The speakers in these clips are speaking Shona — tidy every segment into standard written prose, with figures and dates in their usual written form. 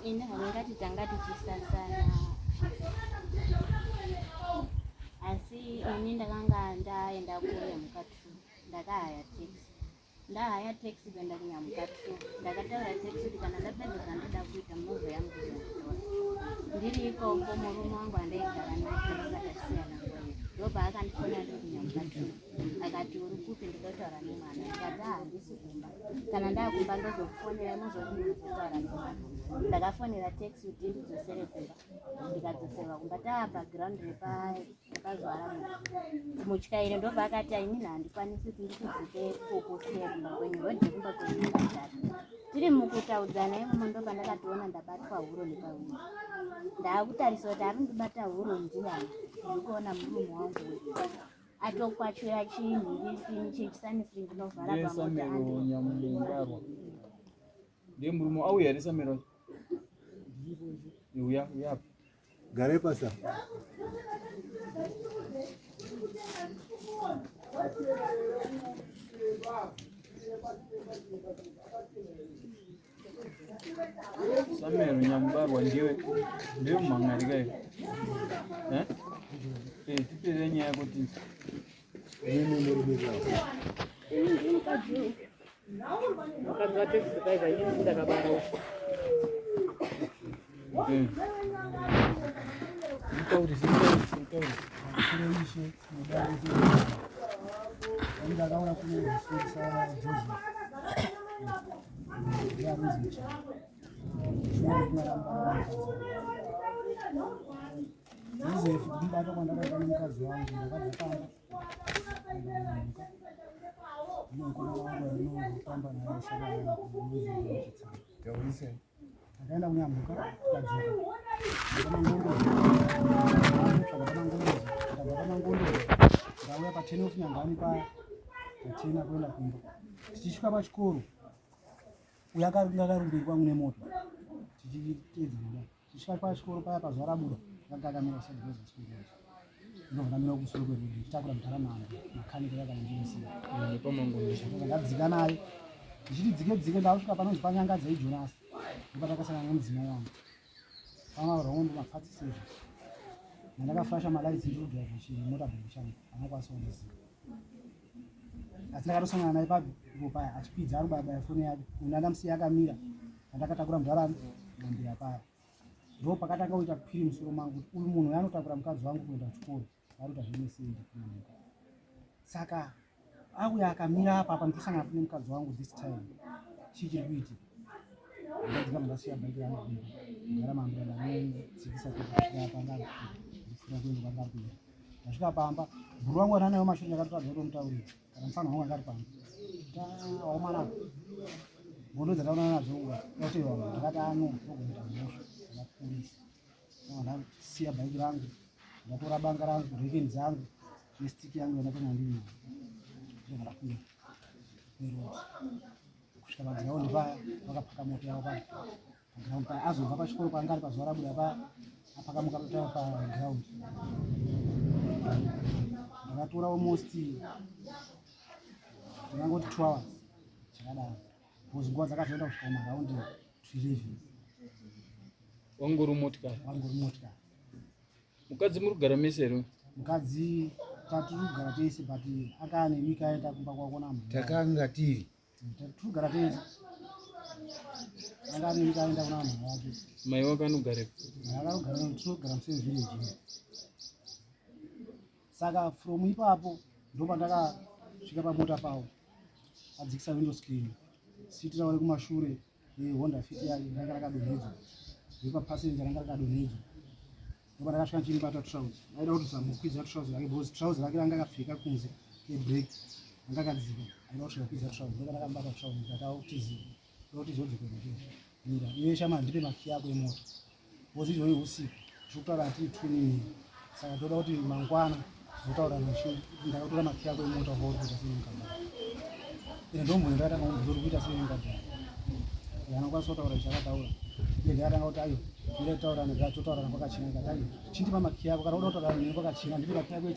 ine haringati tanga tichisasana asi ini ndakanga ndaenda kuNyamuka 2 ndakahaya taxi kuenda kuNyamuka 2 ndakataura taxi kuti kana ndapedza zvandoda kuita movha yangu kuzotora ndiri ikoko murume wangu andaigara naye takasiyana ndobva akandifonera ndiri kuNyamuka 2 akati uri kupi ndinotaura nemwana ndikati handisi kumba kana ndakumba ndozokufonera mozoti ndinotaura nemwana ndakafonera taxi kuti ndidzosere kumba ndikadzoserwa kumba taabhackground repazvara mutyaire ndobva akati aimini handikwanisi kuti ndikudzike kokosiya kumba kwenyu rodhe kumba kwenyu ndakadhara tiri mukutaudzana imomo ndobva ndakatoona ndabatwa huro nepahuro ndaakutarisira kuti ari ndibata huro ndiani ndikuona murume wangu atokwachura chinhu chechisanifring inovhara pamotaanyamulengarwa ndiye murume auya ri Samero uya gare pasa Samero Nyambarwa ndiye mumhangarika iyo tipere nyaya kuti Joseph ndibata kwandakaita nemukadzi wangu ndakadzapanda ndinokona naye shaka akaenda kuNyamuka takadzapamangondoro ndauya pa10 of Nyangani paya pa10 kuenda kumba tichisvika pachikoro uya akarumbiri kwangu nemoto tichiteedza muda tichisvika pachikoro paya pazuva rabuda akakamira sadhiveza chikoro ndovhanamira kusoro kwerudi tichitakura mutaramana makanika yakanjirisiya ndadzika naye ndichiti dzike ndakusvika panonzi panyangadza iJonasi ndopatakasangana nemudzimai wangu pamarondo mapatsi 7 ndakaflasha malaitsi ndikudhiraivha chimotabheki changu anokwanisa kundiziva asi ndakatosangana naye papo paya achipidza ari kubaya foni yake una ndamusiya akamira andakatakura mudharani ngambira paya ndo pakatanga kuita piri musoro mangu kuti uyu munhu anotakura mukadzi wangu kuenda kuchikoro arikuita zvemesendi kunamuka saka auya akamira apa apa ndosangana fune mukadzi wangu this time chichiri kuitika ndadzika mandasiya bhaiki rangu ndara mambira ndanodzikisa kusvika pangari ndifura kuenda kwangapinda ndasvika pamba bhuru wangu ananayo mashuri ndakatotadza kutomutaurira kana mufana wangu angari pamba aumana mbondo dzataona nadzo otewa ndakati ano ogoita mhosva ndakapurisa ndasiya bhaiki rangu ndatora banga rangu rekeni dzangu nestiki yangu yandakanga ndinayo ndakapinda neroti kusvika pagiraundi paya vakapaka moto yavo paya pagiraundi paya azobva pachikoro pangari pazuva rabuda paya apakamuka totayo pagiraundi ndakatora almost ndingangoti 2 hours chakadaro bcause nguva dzakazoenda kusvika maraundi 11 wangori motikari mukadzi muri kugara mese here mukadzi tatiri kugara tese but akaa nemika aenda kumba kwako nambo takanga tiri kugara tese anga nemika aenda kuna mhara yake mai wako anogarepo tinogara musame village saka from ipapo ndopandakasvika pamota pavo adzikisa window screen siti raure kumashure Honda Fit yake ranga rakadonhedzwa nepapassenger ranga rakadonhedzwa ndopandakasvika ndichibata trouser aida kutozamukwidza trouser yake because trouser rake ranga akapfeka kunze kebrake ranga akadzika aida kusvika kwidza trouser ndakambata trouser ndikatautiziva ndokuti mira iwe shama ndipe maki yako emota because izvoni usiku tikutaura tiri twinini saka toda kuti mangwana zotaura ndakatora maki yako emota ukaurikuita senemukadhara ine ndomboyo ndakatanga kumbuzori kuita senemukadhara anokwanisa kutaura chakataura iye ndakatanga kuti ayo ire taura ndakatotaura napakachena ikati ayo chindipa maki yako kana uda kutaura nene pakachena ndipe maki yako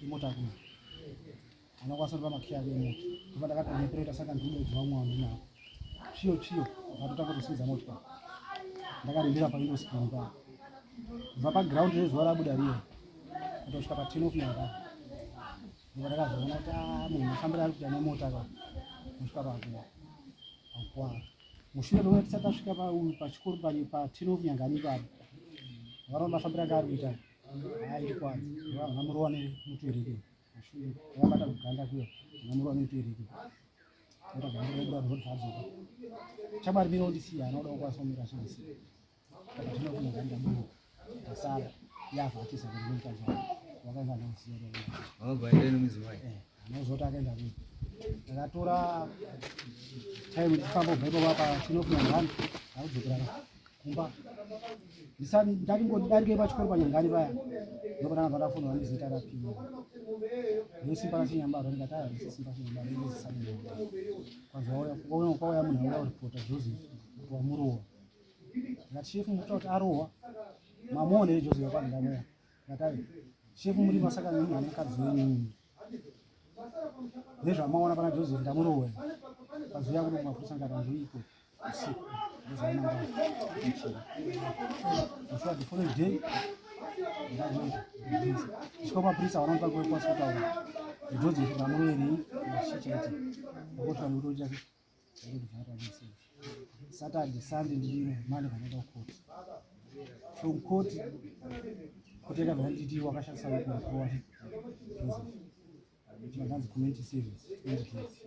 emota kuno anokwanisa kutipa maki yako emota ndopa ndakatonepereta saka ndikudodzi vamwe vandinawo chiyo vatotanga kusimudza motikari ndakarindira paindo screen pa kubva paground rezuva rabuda riyo kutosvika pa10 of nyanga ndipo ndakazoona kuti munhu unofambira ari kuita nemota ka kusvika pakuwara mushure domwe tisati tasvika pachikuru pa10 of nyangani ipapo vakaramba afambira anga ari kuita haindikwadzi vangamurowa nemutoereke mushure vakabata kuganda kuyo vangamurowa nemutoereke otagandaeburadhodhadzoka chamwari miro ndisiya anoda kukwanisa kumira chinosiya patinokunyagandamuro tasara yavhatisa kuti nemukadzi wake wakaenda nausiya Wabvaenda nemudzimai. anozoti akaenda kuyo ndakatora time ndichifamba kubva ipapo pa10 akudzokera kumba ndatingodarikei pachikoro panyangani paya ndopatanga pandafunwa nezita rapia nesimba rachinyambaro ndikataya nesimba chinyambaro nezisani kwauya munhu auya kuripota Joseph kuti wamurowa ndikati shefu muta kuti arohwa mamuonere Joseph kwandamoya ndikati shefu muri masaka munhu ane mukadzi wenyu nezvamaona pana Joseph ndamurowa pazuya kuti mapurisa ngatanzoiko usiku ndozaona mbaa the following day ndisvika mapurisa vanamuka kwekwanisa kutaura Joseph ndamurowerei nachichaiti akoti vanekutoita kudvaraise Saturday Sunday ndidino Monday vanoenda kukoti from koti koteka vanonditi wakashandisa kuwa Joseph chivanganzi community service 20 days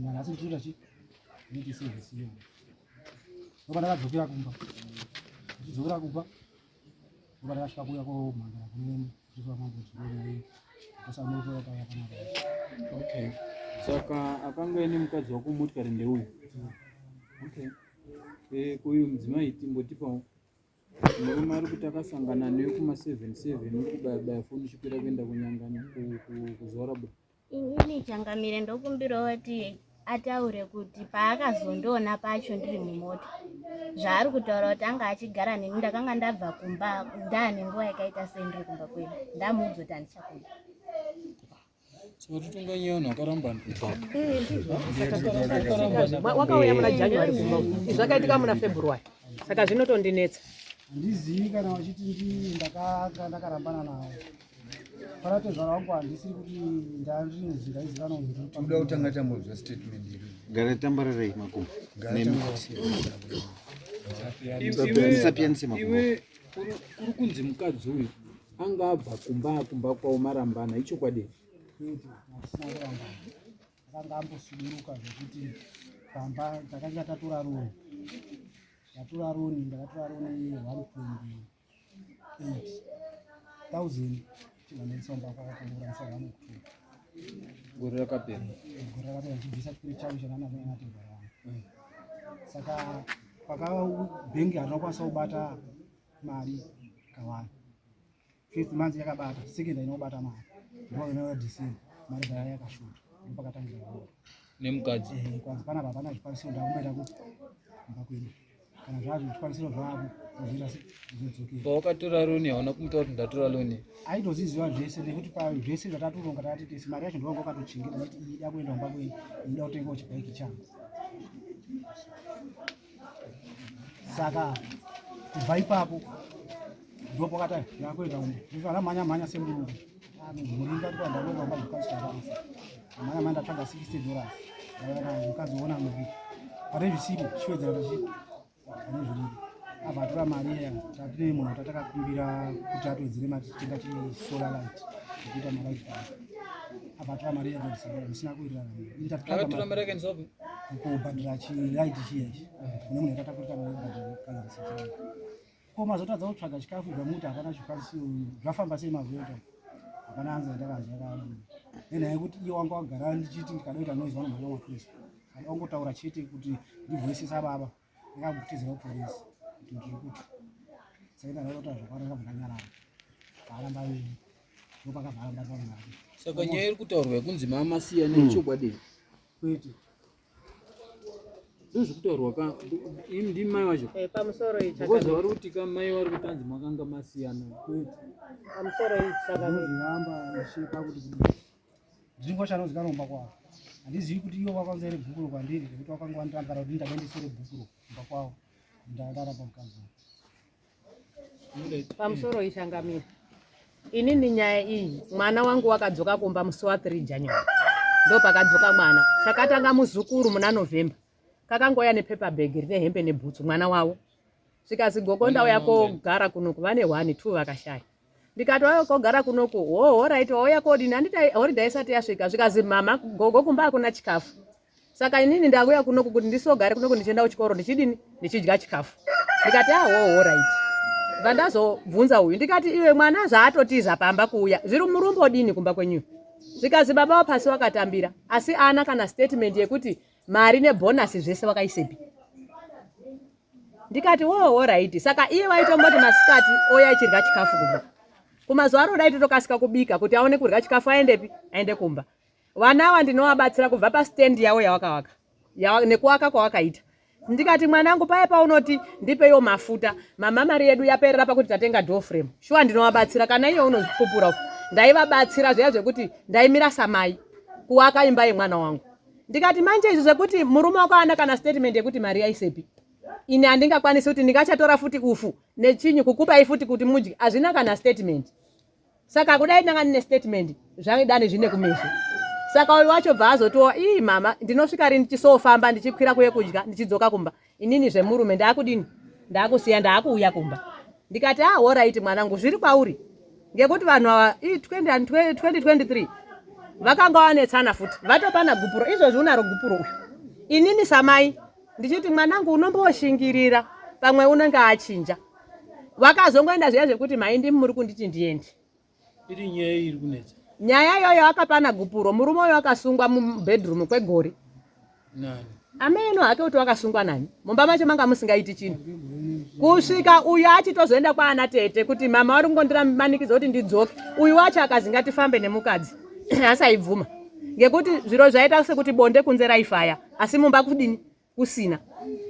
nyanga sindichita chi community service iyo ndopa ndakadzokera kumba ndichidzokera kumba ndopa ndakasvika kuya komhandara kune kuchipa mangoti tosamutoya kaya panapa. Okay, saka akanga ine mukadzi wako motikari ndeuyu. Okay, kuyu mudzimai timbotipawo murume ari kuti akasangana newe kuma77 uri kubayabaya foni uchipira kuenda kunyangani kuzuva rabuda. Inini changamire ndokumbirawo kuti ataure kuti paakazondiona pacho ndiri mumota zvaari kutaura kuti anga achigara neni ndakanga ndabva kumba ndaane nguva yakaita sendiri kumba kwedu ndamuudza kuti handichakuda. Saka titonganyewana wakarambana wakauya muna January kumba zvakaitika muna February saka zvinotondinetsa handizivi kana vachiti ndakarambana nawo paratezvara wangu handisiri kuti ndandiri nzira izivana Toda kutanga tambozva statement iri. Gara tambararei makumbo. iwe uri kunzi mukadzi uyu anga abva kumba kwavo marambana ichokwadi kwete hasina kurambana akanga ambosuduruka zvekuti pamba takanga tatora roni ndakatora roni 1.8,000 chivanetsomba kwakakongoranisa 1 gore rakapera gore rakapera ndichibvisa chikuru chavo chananatenhara wangu saka bhengi hatinokwanisa kubata mari kawani first month yakabata second inobata mari ndoinoya December mari daya yakashuta ndopakatangira kuona nemukadzi kwanzi pana papana zvikwanisiro ndakumboita kuti kumba kwedu kana zvazvo zvikwanisiro zvavo zvozoita zvizodzokera. Pawakatora roni hauna kumutaura kuti ndatora roni aitoziziva zvese nekuti zvese zvatatoronga tatitesi mari yacho ndovanga ukatochengeta nekuti iyi ida kuenda kumba kwedu ida kutengawo chibhaiki changu saka kubva ipapo ndipo pakati ndakuenda kumba anamhanya semurungu muringa kuti ndakuenda kumba zvikwanisiro zvakanisa mhanya ndatsvaga $60 mukazoona mari pane zvisipo chiwedzera kuti pane zviripo abva atora mari tatine munhu tatakakumbira kuti atowedzere mari titenga chisolar light ekuita malight abva atora mari zvisina kuwirirana mari yake ndisopi kubhadhira chilight chiyachi kune munhu yakatakurika mari ko mazotadza kutsvaga chikafu gamuti hapana zvikwanisiro zvafamba sei mavheta hapana anzi ndakazvaka nenyaya yekuti iye wanga wagara ndichiti ndikadoita noise vanomhanya mapurisa wangotaura chete kuti ndibvoisisa baba ndakambotizira kupolisi kuti ndiri kuti saka ndakatota zvakawanda ndakanyarara aramba ndopakavharamba pamari saka nyaya iri kutaurwa yekunzi mamasiya nechokwadi kwete ndozvikutaurwa ndi mai wacho pamusoro because vari kuti kamai vari kutanzi makanga masiyana kwete pamusoro ndozviramba ishepa kuti ndingoshanozikaromba kwavo handizivi kuti iwo wakauzere bhukuro kwandiri nekuti wakanga wanditambara kuti ndindabe ndisere bhukuro kumba kwawo ndadara pamukadzi. Pamusoro ishangamira. Inini nyaya iyi mwana wangu wakadzoka kumba musi wa 3 January. Ndo pakadzoka mwana. Chakatanga muzukuru muna November. Kakangoya nepaper bag rine hembe nebhutsu mwana wawo. Zvikazi gokonda yako gara kunoku vane 1 2 vakashaya. Ndikati wayo kogara kunoku right wauya kodini handita holiday isati yasvika. Zvikazi mama gogo kumba hakuna chikafu. Saka inini ndakuya kunoku kuti ndisogare kunoku ndichienda kuchikoro ndichidini ndichidya chikafu. Ndikati right. Vandazobvunza uyu ndikati iwe mwana zvaatotiza pamba kuuya zviri murumbo dini kumba kwenyu. Zvikazi baba wapasi wakatambira asi ana kana statement yekuti mari nebonasi zvese wakaisepi. Ndikati right. Saka iye waitomboti masikati oya achirya chikafu kumba. Kumazuva aro dai totokasika kubika kuti aone kurya chikafu aendepi aende kumba. Vanawa ndinovabatsira kubva pastand yawo yawakawaka nekuwaka kwawakaita. Ndikati mwanangu paye paunoti ndipeyo mafuta mama mari yedu yaperera pakuti tatenga door frame shuwa ndinovabatsira kana iyo unozvipupura ndaivabatsira zviya zvekuti ndaimira samai kuwaka imba yemwana wangu. Ndikati manje izvo zvekuti murume wako ana kana statement yekuti mari yaisepi ini handingakwanisi kuti ndingachatora futi ufu nechinyi kukupai futi kuti mudye hazvina kana statement. Saka kudai ndanga ndine statement zvaidani zvine kumeso. Saka uyu wacho bva azotiwa mama ndinosvika rini ndichisofamba ndichikwira kuye kudya ndichidzoka kumba inini zvemurume ndaakudini ndaakusiya ndaakuuya kumba. Ndikati right mwanangu zviri kwauri ngekuti vanhu ava 2023 vakanga vanetsana futi vatopana gupuro izvozvi unaro gupuro uyu. Inini samai ndichiti mwanangu unomboshingirira pamwe unenge achinja. Vakazongoenda zviya zvekuti mai ndimi muri kunditi ndiende. Iri nyaya iri kunetsa. Nyaya iyoyo akapana gupuro murume uyo akasungwa mubedroom kwegore. Nani? Ameno hake kuti wakasungwa nani? Mumba macho manga musingaiti chinhu. Kusvika uyu achitozoenda kwaana tete kuti mama vari kungondira manikidzo kuti ndidzoke. Uyu wacho akazi ngatifambe nemukadzi. Asaibvuma. Ngekuti zviro zvaita sekuti bonde kunze raifaya asi mumba kudini kusina.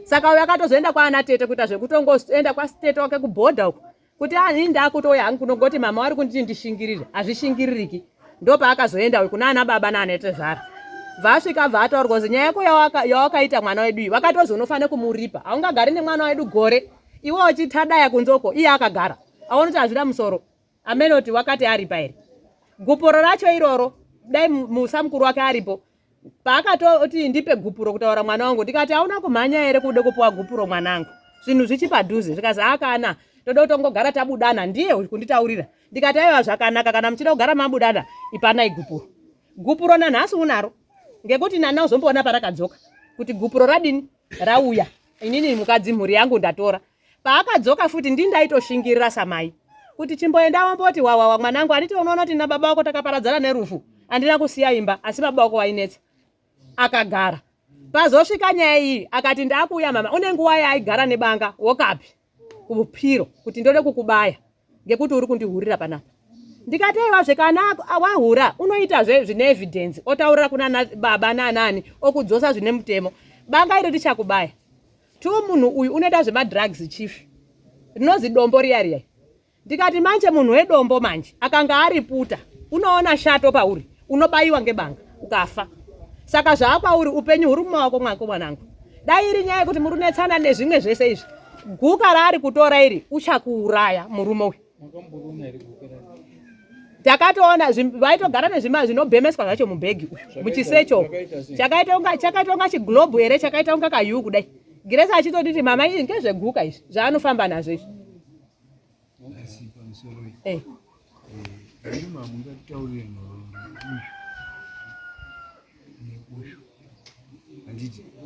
Saka uyu akatozoenda kwaana tete kuita zvekutongoenda kwatete wake kubhodha uko. Kuti ini ndakutoya hangu kunongoti mama vari kunditi ndishingirire hazvishingiririki. Ndo paakazoenda uyu kuna ana baba naanete zvara. Vasvika vataurwa kuti nyaya yako yawakaita mwana wedu iyi wakatozi unofanira kumuripa. Haungagari nemwana wedu gore. Iwe uchitadaya kunzoko iye akagara. Aonoti hazvina musoro. Amenoti wakati aripa here. Gupuro racho iroro dai musa mukuru wake aripo. Paakatoti ndipe gupuro kutaura mwana wangu ndikati hauna kumhanya here kude kupuwa gupuro mwanangu. Zvinhu zvichipadhuze zvikazi akana toda kutongogara tabudana ndiye kunditaurira. Ndikati aiwa zvakanaka kana muchida kugara mabudana ipana igupuro. Gupuro nanhasi unaro. Ngekuti nana uzomboona parakadzoka kuti gupuro radini rauya. Inini mukadzi mhuri yangu ndatora. Paakadzoka futi ndindaitoshingirira samai. Kuti chimboenda wamboti wawa mwanangu anditi unoona kuti na baba wako takaparadzana nerufu. Andina kusiya imba asi baba wako wainetsa. Akagara. Pazosvika nyaya iyi akati ndakuya mama une nguva yaigara nebanga wokapi kupiro kuti ndode kukubaya ngekuti uri kundihurira panapa. Ndikati aiwa kana wahura unoita zvine evidence otaurira kuna baba nanani okudzosa zvine mutemo banga iri richakubaya. Munhu uyu unoita zvemadrugs chief rinozi dombo riya. Ndikati manje munhu wedombo manje akanga ariputa unoona shato pauri unobayiwa ngebanga ukafa. Saka zvakwauri upenyu huri mumaoko mwako mwanangu. Dai iri nyaya yekuti muri kunetsana nezvimwe zvese izvi guka raari kutora iri uchakuuraya murume uyu. Takatoona vaitogara nezvima zvinobhemeswa zvacho mubhegi muchisecho chakaita unga chiglobu here chakaita unga kayu kudai. Giresa achitoditi mama izvi ngezveguka izvi zvaanofamba nazvo izvi.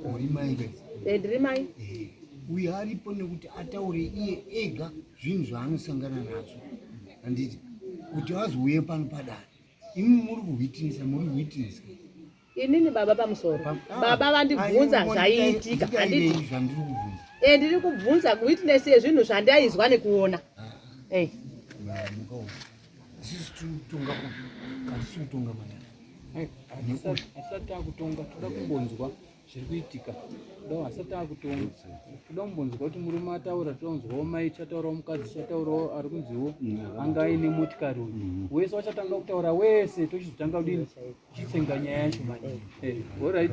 Muri mai ndiri mai. Uyu aripo nekuti ataure iye ega zvinhu zvaanosangana nazvo. Handiti kuti wazouye pano padare imi muri kuhwitinisa muri kuhwitinisa. Inini baba pamusoro. Baba vandibvunza zvaiitika handiti zvandiri kubvunza. Ndiri kubvunza kuwitness yezvinhu zvandaizwa nekuona. Sisi tutonga hatisi kutonga mana. Asati akutonga toda kumbonzwa zviri kuitika ndo asati akutonga toda kumbonzwa kuti murume ataura tonzwawo mai chataurawo mukadzi chataurawo ari kunziwo anga aine motikari uyu wese wachatanga kutaura wese tochizotanga kudini tichitsenga nyaya yacho manje alright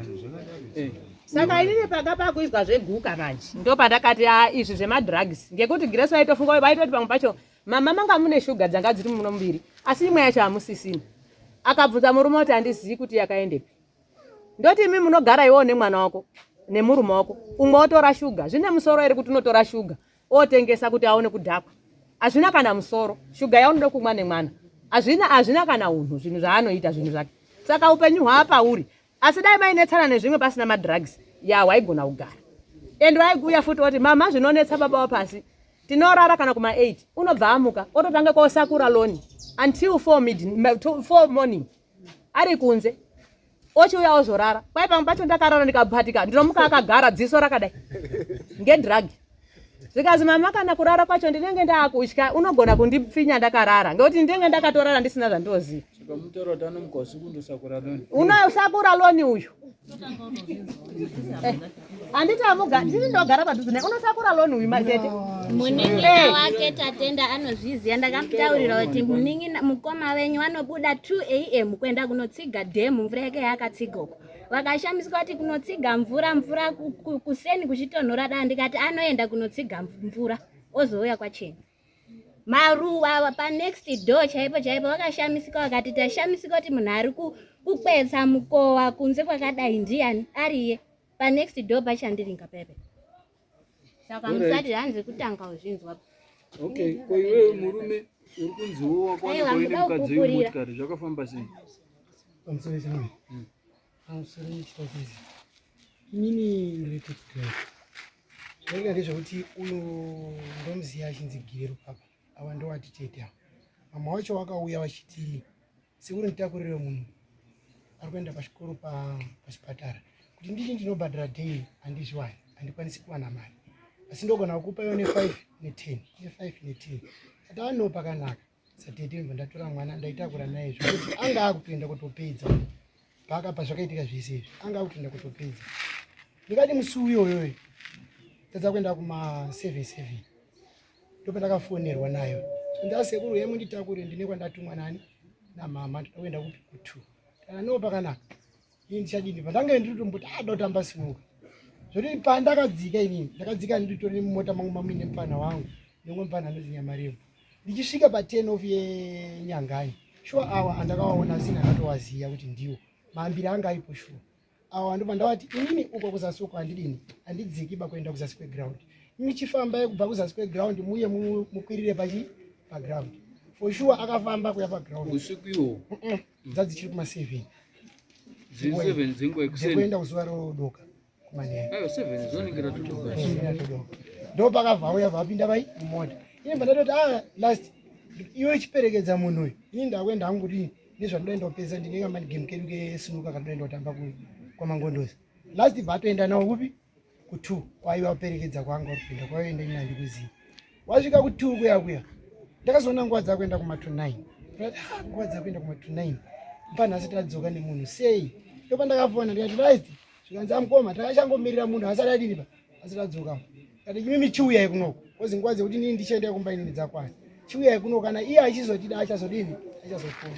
saka inini paka pakuizwa zveguka manje ndo pandakati izvi zvemadrugs ngekuti Grace waitofunga vaitoti pamwe pacho mama manga mune shuga dzanga dziri muno muviri asi imwe yacho hamusisina akabvunza murume kuti handizivi kuti yakaendepi ndoti imi munogara iwo nemwana wako nemurume wako umwe otora shuga zvine musoro here kuti unotora shuga otengesa kuti aone kudhakwa hazvina kana musoro shuga yaunoda kumwa nemwana hazvina kana unhu zvinhu zvaanoita zvinhu zvake saka upenyu hwaapauri asi dai mainetsana nezvimwe pasina madrugs waigona kugara ende waiguya futi oti mama zvinonetsa baba wapasi tinorara kana kuma 8 unobva amuka ototanga kosakura loni until 4 morning ari kunze ochiuya ozorara kwai pamwe pacho ndakarara ndikabhatika ndinomuka akagara dziso rakadai ngedrug zvikazi mama kana kurara kwacho ndinenge ndaakutya unogona kundipfinya ndakarara ngekuti ndinenge ndakatorara ndisina zvandinoziva chikamutaura kuti anomuka usiku ndosakura loni unosakura loni uyu handiti amuga ndini ndogara padhuze naye unosakura loni uyu matete munin'ina wake tatenda anozviziva ndakamutaurira kuti mukoma wenyu vanobuda 2 am kuenda kunotsiga dhemu mvura yake yakatsiga uko vakashamisika kuti kunotsiga mvura kuseni kuchitonhora daa ndikati anoenda kunotsiga mvura ozouya kwachena maruva panext door chaipo vakashamisika vakati tashamisika kuti munhu ari kukwetsa mukowa kunze kwakadai ndiani ariye panext door pachandiringa pepe saka musati hanzi kutanga uzvinzwa okay ko iwe murume uri kunziwo wako wanoine mukadzi wemotikari zvakafamba sei pamusoro chimwe pamusoro chitokezi inini ndinoita kudai zvaika ndezvekuti uyu ndomuziya achinzi Gireru papa ava ndowati tete ava mama wacho wakauya vachiti sekuri nditakurire munhu ari kuenda pachikoro pachipatara kuti ndichi ndinobhadhara daily handizviwani handikwanisi kuwana mari asi ndogona kukupa iwo ne5 ne10 ati ano pakanaka satete mbva ndatora mwana ndaitakura naye zvokuti anga akutoenda kutopedza paka pazvakaitika zvese izvi anga akutoenda kutopedza ndikati musi uyoyoyo tadza kuenda kuma7 ndopandakafonerwa nayo ndasekuru yemunditakure ndine kwandatumwa nani namama ndoda kuenda kupi ku2 kana no pakanaka ini ndichadini pandange nditomboti adotamba simuka zvoti pandakadzika inini ndakadzika nditori mumota mangu mamune mupana wangu nemwe mupana anozinyamarevo ndichisvika pa10 of yenyangani shuwa awa andakawaona asina akatowaziya kuti ndiwo maambiri anga aipo shuwa awa ndobva ndawati inini uko kuzasi uko handidini handidziki bakuenda kuzasi kweground michifamba kubva kuzasi kweground muye mukwirire paground for sure akafamba kuya paground usiku iwo dzadzichiri kuma7 dzekuenda kuzuva rodoka kumanheya 7 zoningira todoka ndo pakavhauya vapinda vai mumota ine mba ndatoti last iwe chiperekedza munhu uyu ini ndakuenda hangu kuti nezvandoenda kupedza ndinenge manigame kedu kesinuka kandoenda kutamba kwamangondozi last batoenda nawo kupi ku2 kwaiva kuperekedza kwanga kupinda kwaenda ine handikuziva wasvika ku2 kuya ndakazoona nguva dzakuenda kuma29 nguva dzakuenda kuma29 mpana asati adzoka nemunhu sei ndopa ndakafona ndikati last zvikanzi amukoma takachangomirira munhu asati adinipa asati adzoka kati imimi chiuyai kunoko kozi nguva dzekuti nini ndichienda kumba inini dzakwana chiuyai kunoko kana iye achizotida achazodini achazofona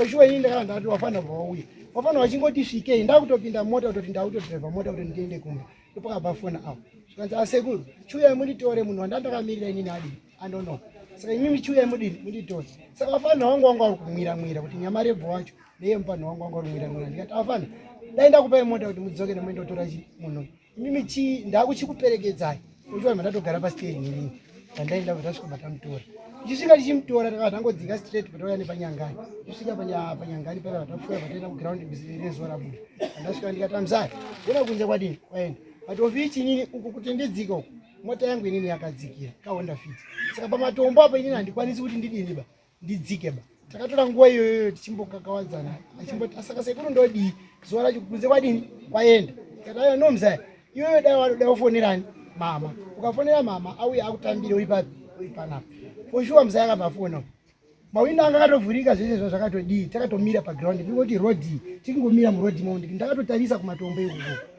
oshuwa inini ndakava ndakati wafanira kubva wauya wafanira wachingoti svikei ndakutopinda mota kutoti ndakutodhiraivha mota kuti ndiende kumba ndopakabva fona apo zvikanzi asekuru chiuyai munditore munhu wandandakamirira inini adini andonoka saka imimi chiuyai mudini munditore saka wafanira wangu wanga uri kumwira kuti nyama rebva wacho neye mupano wangu wanga uri kumwira ndikati afanira dai ndakupai mota kuti mudzokere muendotora munhu imimi ndakuchikuperekedzai uchiwa mandatogara pastering inini pandaenda kutasvika patamutora tichisvika tichimutora takava tangodzinga straight patauya nepanyangani tichisvika panyangani paiva vatapfuya pataenda kuground rezuva rabuda pandasvika ndikati amzari ndona kunze kwadini kwaenda matombo ichinini uku kuti ndidzika uku mota yangu inini yakadzikira kahonda fit saka pamatombo apo inini handikwanisi kuti ndidiniba ndidzike ba takatora nguva iyoyo tichimbokakawadzana achimboti saka sekuru ndodii zuva racho kunze kwadini kwaenda kataiwa nomzaya iyoyo dai wafonerani mama ukafonera mama auya akutambire uri papi uri panapa foshuwa mzaya akabva fona mawindo anga akatovhurika zvese zvakatodii takatomira paground ndingoti rodi tikingomira murodhi mo ndakatotarisa kumatombo ikoko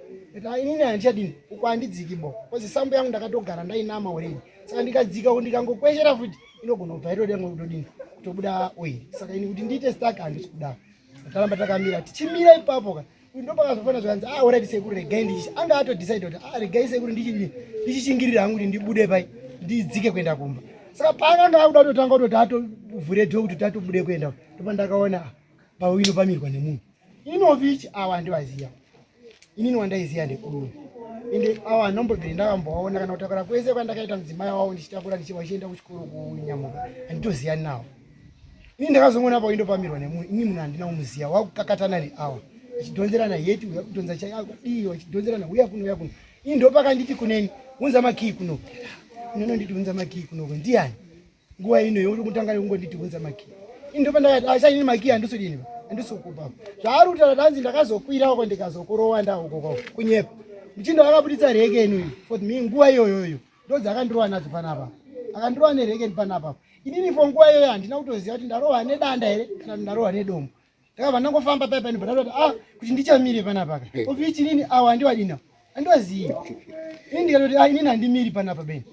inini handichadini uko handidzikibo kozi sambo yangu ndakatogara ndainama already saka ndikadzika ndikangokweshera futi inogona kubva itodenga kutodini kutobuda oil saka ini kuti ndiite stuck handisi kudaro taramba takamira tichimira ipapo ka ndo pakazofana zvanzi already sekuru regai ndichi anga atodecide kuti regai sekuru ndichishingirira hangu kuti ndibude pai ndidzike kuenda kumba saka paakanga akuda kutotanga kutoti atovhure dho kuti tatobude kuenda ndopa ndakaona pawino pamirwa nemunhu inovichi awa handivaziya inini wandaiziya ndekuru ende awa hanombobviri ndakamboaona kana kutakura kwese kwandakaita mudzimai wavo ndichitakura ndichienda kuchikoro kunyamuka handitoziyani nawo ini ndakazongoona pawino pamirwa nemunhu ini munhu handina kumuziya wakukakatana neawa achidhonzerana yeti uya kudhonza chaidiwa achidhonzerana uya kuno ini ndopakanditi kuneni unza makii kuno inono nditi unza makii kunoko ndiani nguva ino youri kutanga kungonditi unza makii ini ndopandakati achaini makii handisodini handisokupa zvaari kutaura danzi ndakazokwirako ndikazokorowa ndaukoko kunyepa muchindo akabuditsa rekeni for me nguva iyoyoyo ndodzakandirowa nadzo panapa akandirowa nerekeni panapa inini fo nguva iyoyo handina kutoziva kuti ndarowa nedanda here kana ndarowa nedombo ndakabva ndangofamba paipani bvatati kuti ndichamire panapa ofichinini awa handiwadina handiwazivi ini ndikatoti inini handimiri panapa beni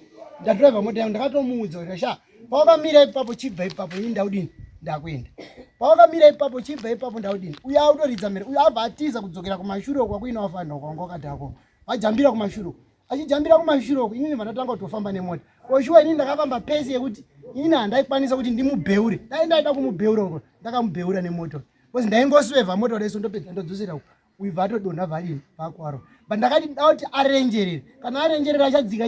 ndadhiraivha mota yangu ndakatomuudza kuti sha pawakamira ipapo chibva ipapo ini ndaudini ndakuenda pawakamira ipapo chibva ipapo ndaudini uyo autoridza mhere uyo abva atiza kudzokera kumashure kwakuina wafanira kwanga wakadhako vajambira kumashure achijambira kumashure uko inini vanatanga kutofamba nemota oshuwa inini ndakafamba pesi yekuti inini handaikwanisa kuti ndimubheure dai ndaida kumubheura uko ndakamubheura nemota kozi ndaingoswevha mota reso ndopedza ndodzosera uko uyu vatodonha vhalini vakwaro but ndakati dauti arenjerere kana arenjerere achadzika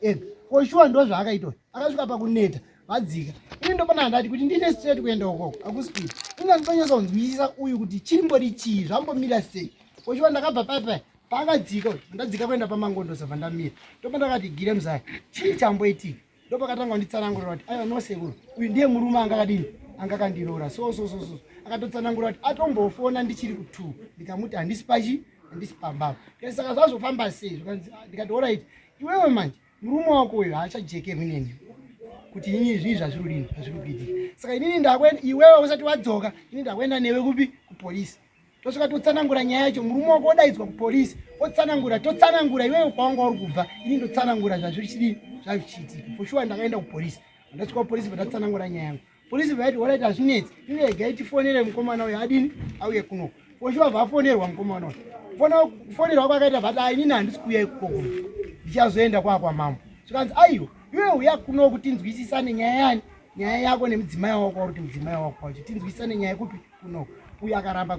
ega oshuwa ndo zvaakaita akasvika pakuneta vadzika ini ndopana handati kuti ndine straight kuenda ukoko akuspeed inandipanyasa kunzwisisa uyu kuti chimbori chii zvambomira sei oshuwa ndakabva paipai paakadzika ndadzika kuenda pamangondo sabva ndamira ndopa ndakati gire muzaya chii chamboitika ndopakatanga kunditsanangurira kuti aiwa nosekuru uyu ndiye murume angakadini angakandiroora so akatotsanangurira kuti atombofona ndichiri ku2 ndikamuti handisi pachi handisi pambava saka zvazofamba sei ndikati alright iwewe manje murume wako uyu haachajekerwi neni kuti inini zvii zvazvirudini hazvirikuitika saka inini ndakwenda iwewe usati wadzoka inini ndakwenda newe kupi kupolisi tosvika totsanangura nyaya yacho murume wako odaidzwa kupolisi totsanangura iwewe kwawanga uri kubva inini ndotsanangura zvazvirichidii zvavichiitika for sure ndakaenda kupolisi ndasvika kupolisi vatatsanangura nyaya yangu polisi vaiti waraiti hazvinetsi ine regai tifonere mukomana uyo adini auye kunoko for sure vafonerwa mukomana uyo kufonerwa kwakaita vati inini handisi kuuya ikoko ndichazoenda kwakwamambo zvikanzi aiwa iwe uya kuno kuti tinzwisisane nyaya yako nemudzimai wako kuti mudzimai wako kuti tinzwisisane nyaya yekupi kuno uyu akaramba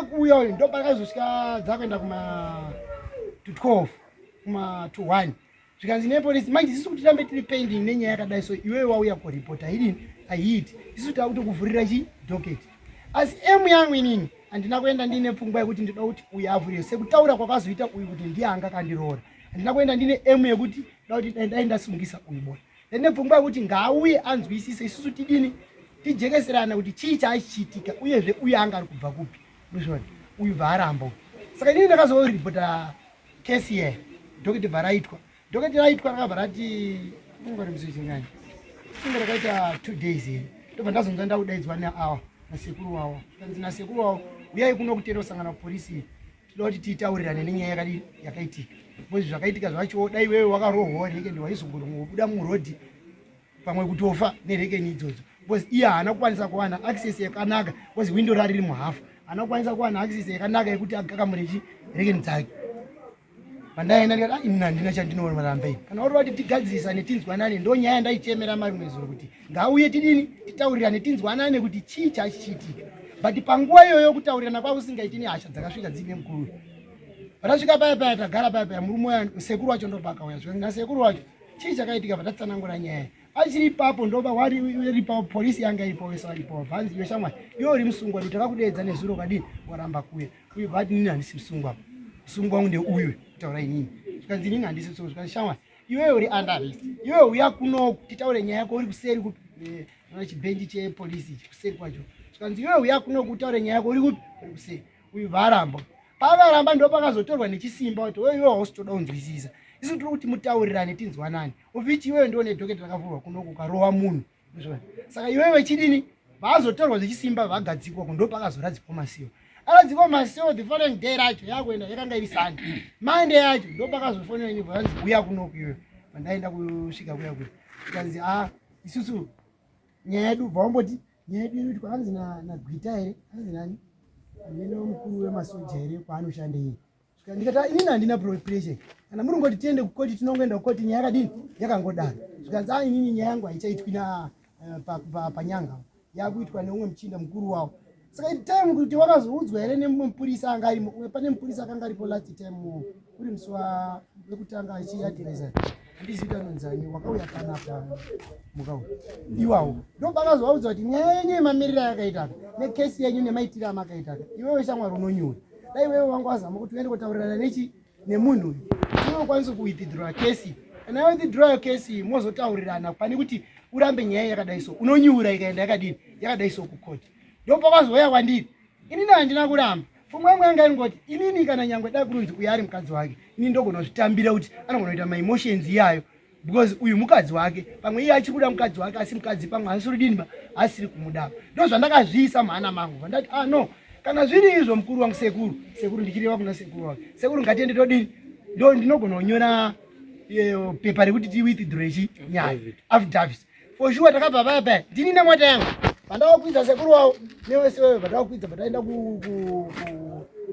kuuya uyu ndo pakazosvika dzakuenda kuma-12 kuma-1 zvikanzi nepolisi manje isusu kuti tambe tiri pending nenyaya yakadai so iwewe wauya kuripota idini aiiti isusu takuti kuvhurira chidhoketi asi emu yangu inini handina kuenda ndine pfungwa yekuti ndida kuti uyu avhurire sekutaura kwakazoita uyu kuti ndiye angakandiroora handina kuenda ndine emu yekuti da kuti dai ndasungisa uyu bona ndine pfungwa yekuti ngaauye anzwisise isusu tidini tijekeserana kuti chii chaachichitika uyezve uyu anga ari kubva kupi muzvona uyu bvaaramba saka inini ndakazoripota kesi yayo dhoketi bvaraitwa dhoketi raitwa rakabva rati ungari musechingani inge rakaita 2 days here ndobva ndazonza ndaudaidzwa neawa nasekuru wavo kanzi nasekuru wavo uyai kuno kutenda kusangana kupolisi toda kuti tiitaurirane nenyaya yakaitika bcause zvakaitika zvacho dai wewe wakarohwa rekeni waizongobuda murodhi pamwe kutofa nerekeni idzodzo bcause iye haana kukwanisa kuwana access yakanaka bcause windo rari riri muhafu haana kukwanisa kuwana access yakanaka yekuti agakamurechi rekeni dzake pandaenda ndikati ini handina chandinooramba ini kana uri vati tigadzirisane tinzwanane ndo nyaya ndaichemera marimwe zuro kuti ngauye tidini titaurirane tinzwanane kuti chii chachichitika but panguva iyoyo kutaurirana kwavo usingaitini hasha dzakasvika dzine mukuru patasvika paya tagara paya murume wayo sekuru wacho ndopa akauya nasekuru wacho chii chakaitika patatsanangura nyaya achiri ipapo ndopa waripapo polisi yanga iripo wese waripapo bhanzi iwe shamwari iwe uri musungwa kuti takakudeedza nezuro kadini waramba kuya uyu bhati nini handisi musungwa musungwa wangu ndeuyu kutaura inini zvikanzi inini handisi musungwa zvikanzi shamwari iwewe uri under arrest iwewe uya kuno titaure nyaya yako uri kuseri chibhenji chepolisi kuseri kwacho zvikanzi iwewe uya kuno kutaure nyaya yako uri kupi uri kuseri uyu bvaaramba pakaramba ndo pakazotorwa nechisimba kuti iwewe hausi toda kunzwisisa isu tiri kuti mutaurirane tinzwanane uvichi iwewe ndo nedhoketi rakavhurwa kunoku ukarowa munhu saka iwewe chidini vazotorwa zvechisimba vagadzikwa ndo pakazoradzikwa masiwo akadziko maseo the following day racho yakuenda yakanga iri sandi mande yacho ndopakazofonera nyimbo yanzi uya kunoku iwe pandaenda kusvika kuya kuya ikanzi isusu nyaya yedu bvaumboti nyaya yedu irikuti kwanzi nagwita here anzi nani neno mukuru wemasoja here kwaanoshanda iyi ndikati inini handina pressure kana muri ngoti tiende kukoti tinongoenda kukoti nyaya yakadini yakangodaro zvikanzi inini nyaya yangu haichaitwi panyanga yakuitwa neumwe muchinda mukuru wavo saka time kuti wakazoudzwa here nemupurisa anga arimo pane mupurisa akanga aripo last time uri musi wekutanga achiatereza handizivi anonzani wakauya panapa mukauya iwawo ndopakazoudzwa kuti nyaya yenyu yemamiriro yakaitaka nekesi yenyu nemaitiro amakaitaka iwewe shamwari unonyura dai wewe wangu wazama kuti uende kutaurirana nemunhu uyu iwe ukwanise kuwithdraw kesi kana yawithdraw kesi mozotaurirana pane kuti urambe nyaya yakadai so unonyura ikaenda yakadini yakadai so kukoti ndopakazouya kwandiri inini handina kuramba pfungwa yangu yanga ingoti inini kana nyangwe dai kurunzi uyu ari mukadzi wake inini ndogonozvitambira kuti anogona kuita maemotions iyayo because uyu mukadzi wake pamwe iye achikuda mukadzi wake asi mukadzi pamwe asiri dini asiri kumudava ndozvandakazviisa mhana mangu vandati no kana zviri izvo mukuru wangu sekuru ndichireva kuna sekuru wake sekuru ngatiende todini ndo ndinogona kunyora pepa rekuti tiwithdraw nyaya affidavit for sure takabva paya ndini nemota yangu pandawakwidza sekuru wavo newesewewe pandawakwidza pandaenda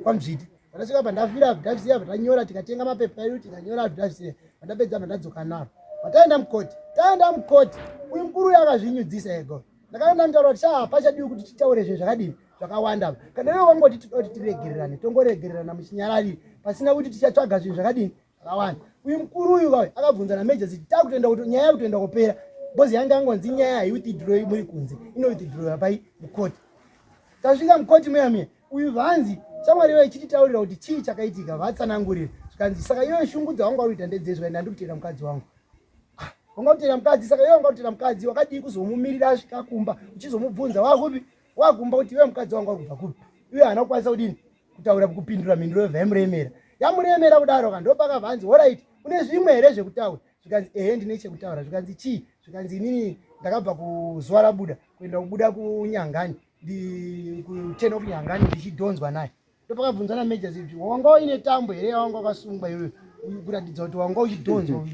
kwamuzviti pandasvika pandafira affidavit iya pandanyora tikatenga mapepa edu tikanyora affidavit iya pandapedza pandadzoka naro pataenda mukoti uyu mukuru yakazvinyudzisa ego ndakaenda nditaura kuti pachadiwi kuti titaure zvinhu zvakadini zvakawanda kana iwe wangoti toti tiregererane tongoregererana muchinyarari pasina kuti tichatsvaga zvinhu zvakadini zvakawanda uyu mukuru uyu kauya akabvunza nameja kuti takutoenda kuti nyaya yakutoenda kupera bhozi yange angonzi nyaya haiwithdraw muri kunze inowithdraw pai mukoti tasvika mukoti muyamiya uyu vanzi shamwari iwe ichititaurira kuti chii chakaitika vatsanangurira zvikanzi saka iwe shungu dzawanga uita ndedzezvo ende handikutera mukadzi wangu wanga kutera mukadzi saka iwe wanga kutera mukadzi wakadii kuzomumirira asvika kumba uchizomubvunza wakupi wagumba kuti iwe mukadzi wangu wakubva kupi iwe haana kukwanisa kudini kutaura kupindura mhinduro yevhaimuremera yamuremera kudaro kandopakabvanzi oright une zvimwe here zvekutaura zvikanzi ndine chekutaura zvikanzi chii zvikanzi inini ndakabva kuzuva rabuda kuenda kubuda kunyangani ku10 of nyangani ndichidhonzwa naye ndopakabvunza nameja kuti wanga ine tambo here wanga wakasungwa iwe kuratidza kuti wanga uchidhonzwa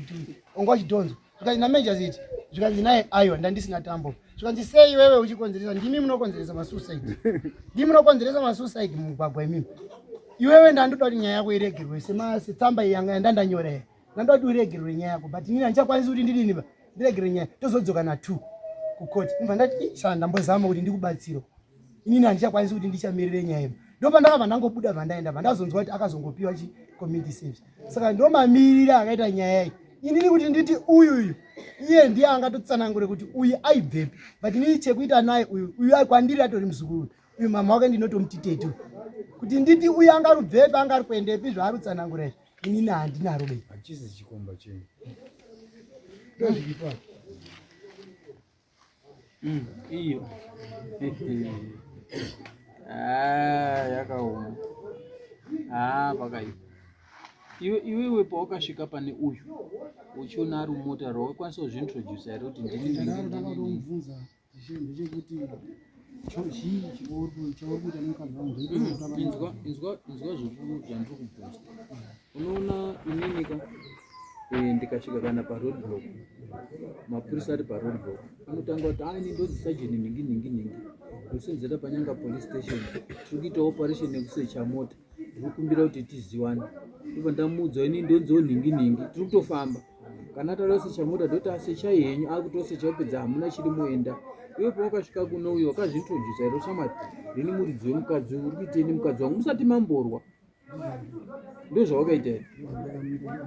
zvikanzi nameja ziti zvikanzi naye aiwa ndandisina tambo zvikanzi sei iwewe uchikonzeresa ndimi munokonzeresa masuicide mumugwagwa imimi iwewe ndandoda kuti nyaya yako iregerwe setsamba yanga ndandanyora here ndandoda kuti uregerwe nyaya yako but inini handichakwanisi kuti ndidini ndiregere nyaya tozodzoka na2 kukoti mva ndati sana ndambozama kuti ndikubatsiro inini handichakwanisi kuti ndichamirire nyaya iyo ndopandakabva ndangobuda vandaenda vandazonzwa kuti akazongopiwa community service saka ndomamirira akaita nyaya iyi inini kuti nditi uyu iye ndiye angatotsanangure kuti uyu aibvepi but inini chekuita naye uyu kwandiri atori muzukuru uyu mama wake ndinotomutitetu kuti nditi uyu angarubvepi angari kuendepi zvaari kutsanangura izvi inini handinaro bei hachizi chikomba chenyu ndozviripa iyo yakaoma pakaipa iwewe pawakasvika pane uyu uchiona ari mumota rawakwanisa kuzviintrodusa here kuti ndinindakatomubvunza ndechekuti chii chauri kuita nemukadzi wangu inzwa zvikuru zvandiri kubvunza unoona ininika ndikasvika kana paroadblock mapurisa ari paroadblock anotanga kuti aini ndodzi sajeni ningi ndokusenzera panyanga police station tiri kuita operation yekusecha mota ndiri kukumbira kuti tiziwane ipa ndamuudza ini ndonziwo ningi tiri kutofamba kana tarasecha mota ndoti asechai henyu akutosecha kupedza hamuna chiri muenda iwe pawakasvika kuno uyo wakazviintrodusa here shamwari rini muridzi wemukadzi uri kuiteni mukadzi wangu musati mamborwa ndo zvawakaita here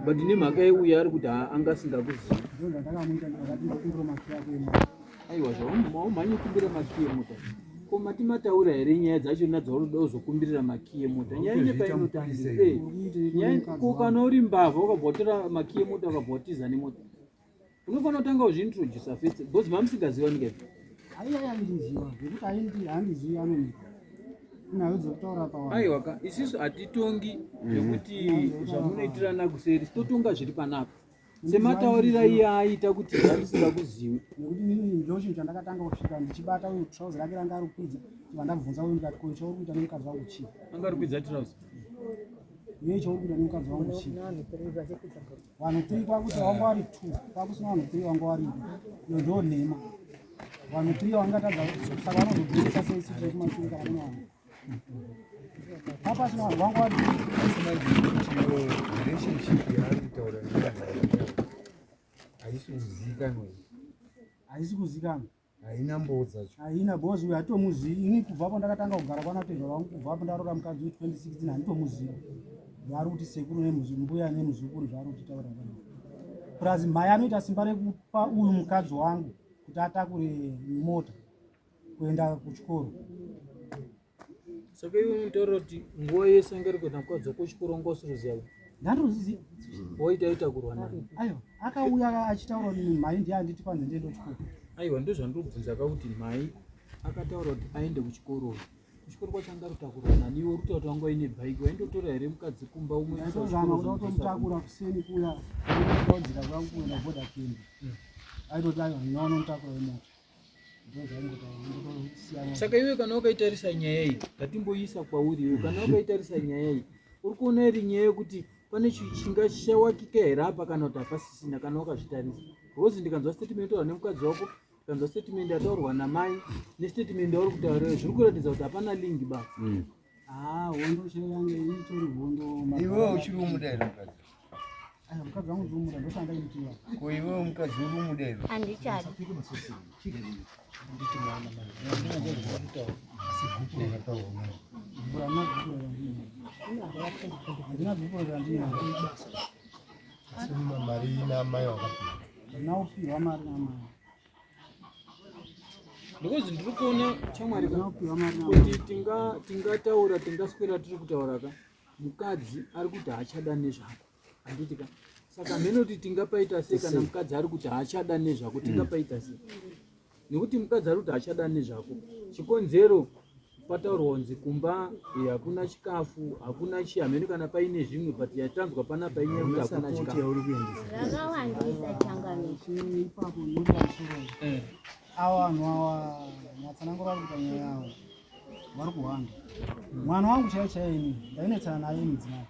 but nemhaka yeuya ari kuti angasingakuzivi aiwa zvaumhanye kumbira makiye mota ko mati mataura here nyaya dzacho nadzaurida uzokumbirira makiye mota nyaya ine painotanziko kana uri mbavha wakabhotora makiye mota wakabhotiza nemota unofanira kutanga kuzviintrodusa fese bcause mamusingaziva ngepi aiwaka isisu hatitongi zvekuti zvamunoitirana kuseri sitotonga zviri panapa semataurira iye aita kuti zvandisika kuzivi. Nekuti inini ndo chinhu chandakatanga kusvika ndichibata uyu trouzi rake ranga ari kukwidza vandabvunza uyu ndikati ko chauri kuita nemukadzi wangu chii Anga ari kukwidza trouzi iye chauri kuita nemukadzi wangu chii vanhu 3 kwakuti wangu vari 2 kwakusina vanhu 3 wangu vari iyo ndo nhema vanhu 3 vangatadza saka vanozobvisa sei siku rekumashure kana kune vanhu apasina vanhu wangu vari relationship yaari kutaura haisi kuzivikanwa haisi kuzivikanwa haina mboo dzacho haina bhozi uyu hatitomuzivi ini kubvapo ndakatanga kugara kwanatezva vangu kubvapo ndaroora mukadzi we2016 handitomuzivi zvaari kuti sekuru mbuya nemuzukuru zvaari kutitaura plus mhai anoita simba rekupa uyu mukadzi wangu kuti atakure mota kuenda kuchikoro saka iwe unotaura kuti nguva yese anga ari kuenda mukadzi kuchikoro ngosiruziva ndandoziziva waitaita kurwa naye aiwa akauya achitaura kuti mhai ndiye anditi panze ndiende kuchikoro aiwa ndozvandobvunza kuti mhai akataura kuti aende kuchikoro kwacho anga rutakurwa nani iwe uri kutaura kuti wanga ine bhaiki waindotora here mukadzi kumba umwe aitozama kuda kutomutakura kuseni kuya kaudzika kwangu kuenda bhodha kendi aitoti aiwa ndinonomutakura wemota saka iwe kana wakaitarisa nyaya iyi ngatimboisa kwauri iwe kana wakaitarisa nyaya iyi uri kuona iri nyaya yekuti pane chinga chawakika here apa kana kuti hapasisina kana wakazvitarisa rozi ndikanzwa statement yaura nemukadzi wako ndikanzwa statement yataurwa namai nestatement yauri kutaurira zviri kuratidza kuti hapana lingi basa hondo chero yange itori hondo iwewe uchiri umudairo mukadzi mukadzi wangu ndiri umuda ndoshanda imutiva ko iwewe mukadzi uri umudairo Handichadi. handina bhuku randina mari namai wakapinda ndinaupiwa mari namai ndikozi ndiri kuona chamwari kuti tingataura tingaswera tiri kutaura ka mukadzi ari kuti haachada nezvako handitika saka mhene kuti tingapaita sei kana mukadzi ari kuti haachada nezvako tingapaita sei nekuti mukadzi ari kuti haachada nezvako chikonzero pataurwa kunzi kumba hakuna chikafu hakuna chi hamene kana paine zvimwe but yatanzwa pana painyaya kuti hakuna chikafu Rakawandisa changamisi. ipapo ndiri pamusoro ava vanhu ava matsanangura ari kuita nyaya yavo vari kuhwanda mwana wangu chaiyo chaiyo ini ndainetsana naye mudzimai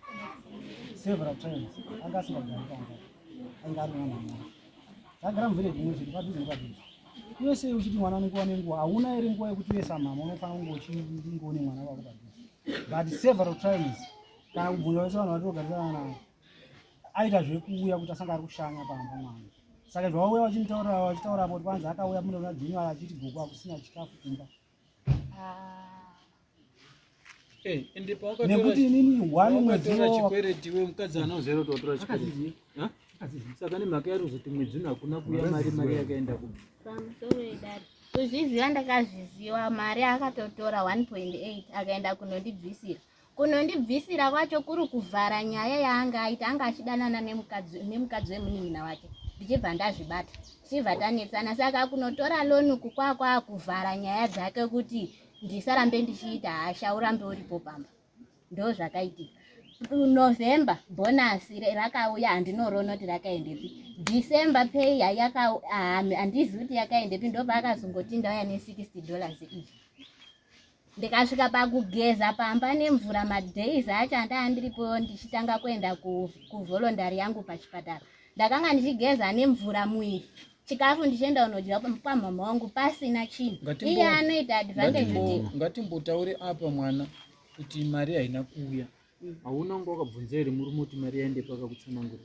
several times anga asingagari pamba ainge ari mwana ndagara muvhileji imwe chete padhuze nepadhuze iwe sei uchiti mwana nenguva nenguva hauna iri nguva yekuti uye samama unofanira kunge uchingoone mwana wako padhuze but several times kana kubvunza wese vanhu vatinogarisana navo aita zvekuuya kuti asanga ari kushanya pamba mwana saka zvauya vachitaurapo kuti panzi akauya muno nadhiniwara achiti gogo akusina chikafu kumba ende nekuti inini one mwedzi chikwereti iwe mukadzi anozera kuti watora chikwereti saka nemhaka yari kuzoti mwedzi uno hakuna kuuya mari yakaenda ku Pamusoro edare. Kuzviziva ndakazviziva mari akatotora 1.8 akaenda kunondibvisira. Kunondibvisira kwacho kuri kuvhara nyaya yaanga aita anga achidanana nemukadzi wemunin'ina wake. Ndichibva ndazvibata. Tichibva tanetsana saka kunotora loni kukwakwa kuvhara nyaya dzake kuti ndisarambe ndichiita hasha urambe uripo pamba. Ndo zvakaitika. November bonasi rakauya handinoroona kuti rakaendepi. December pay handizivi kuti yakaendepi ndobva akazongoti ndauya $60 each. Ndikasvika pakugeza pamba nemvura madays acho anda andiripo ndichitanga kuenda kuvolondari yangu pachipatara. Ndakanga ndichigeza nemvura muiri. Chikafu ndichienda unodya pamama wangu pasina chinhu. Iye anoita advantage. Ngatimbotaure apa mwana kuti mari haina kuuya. Hauna unga wakabvunza here murume kuti mari yaende pakakutsanangura.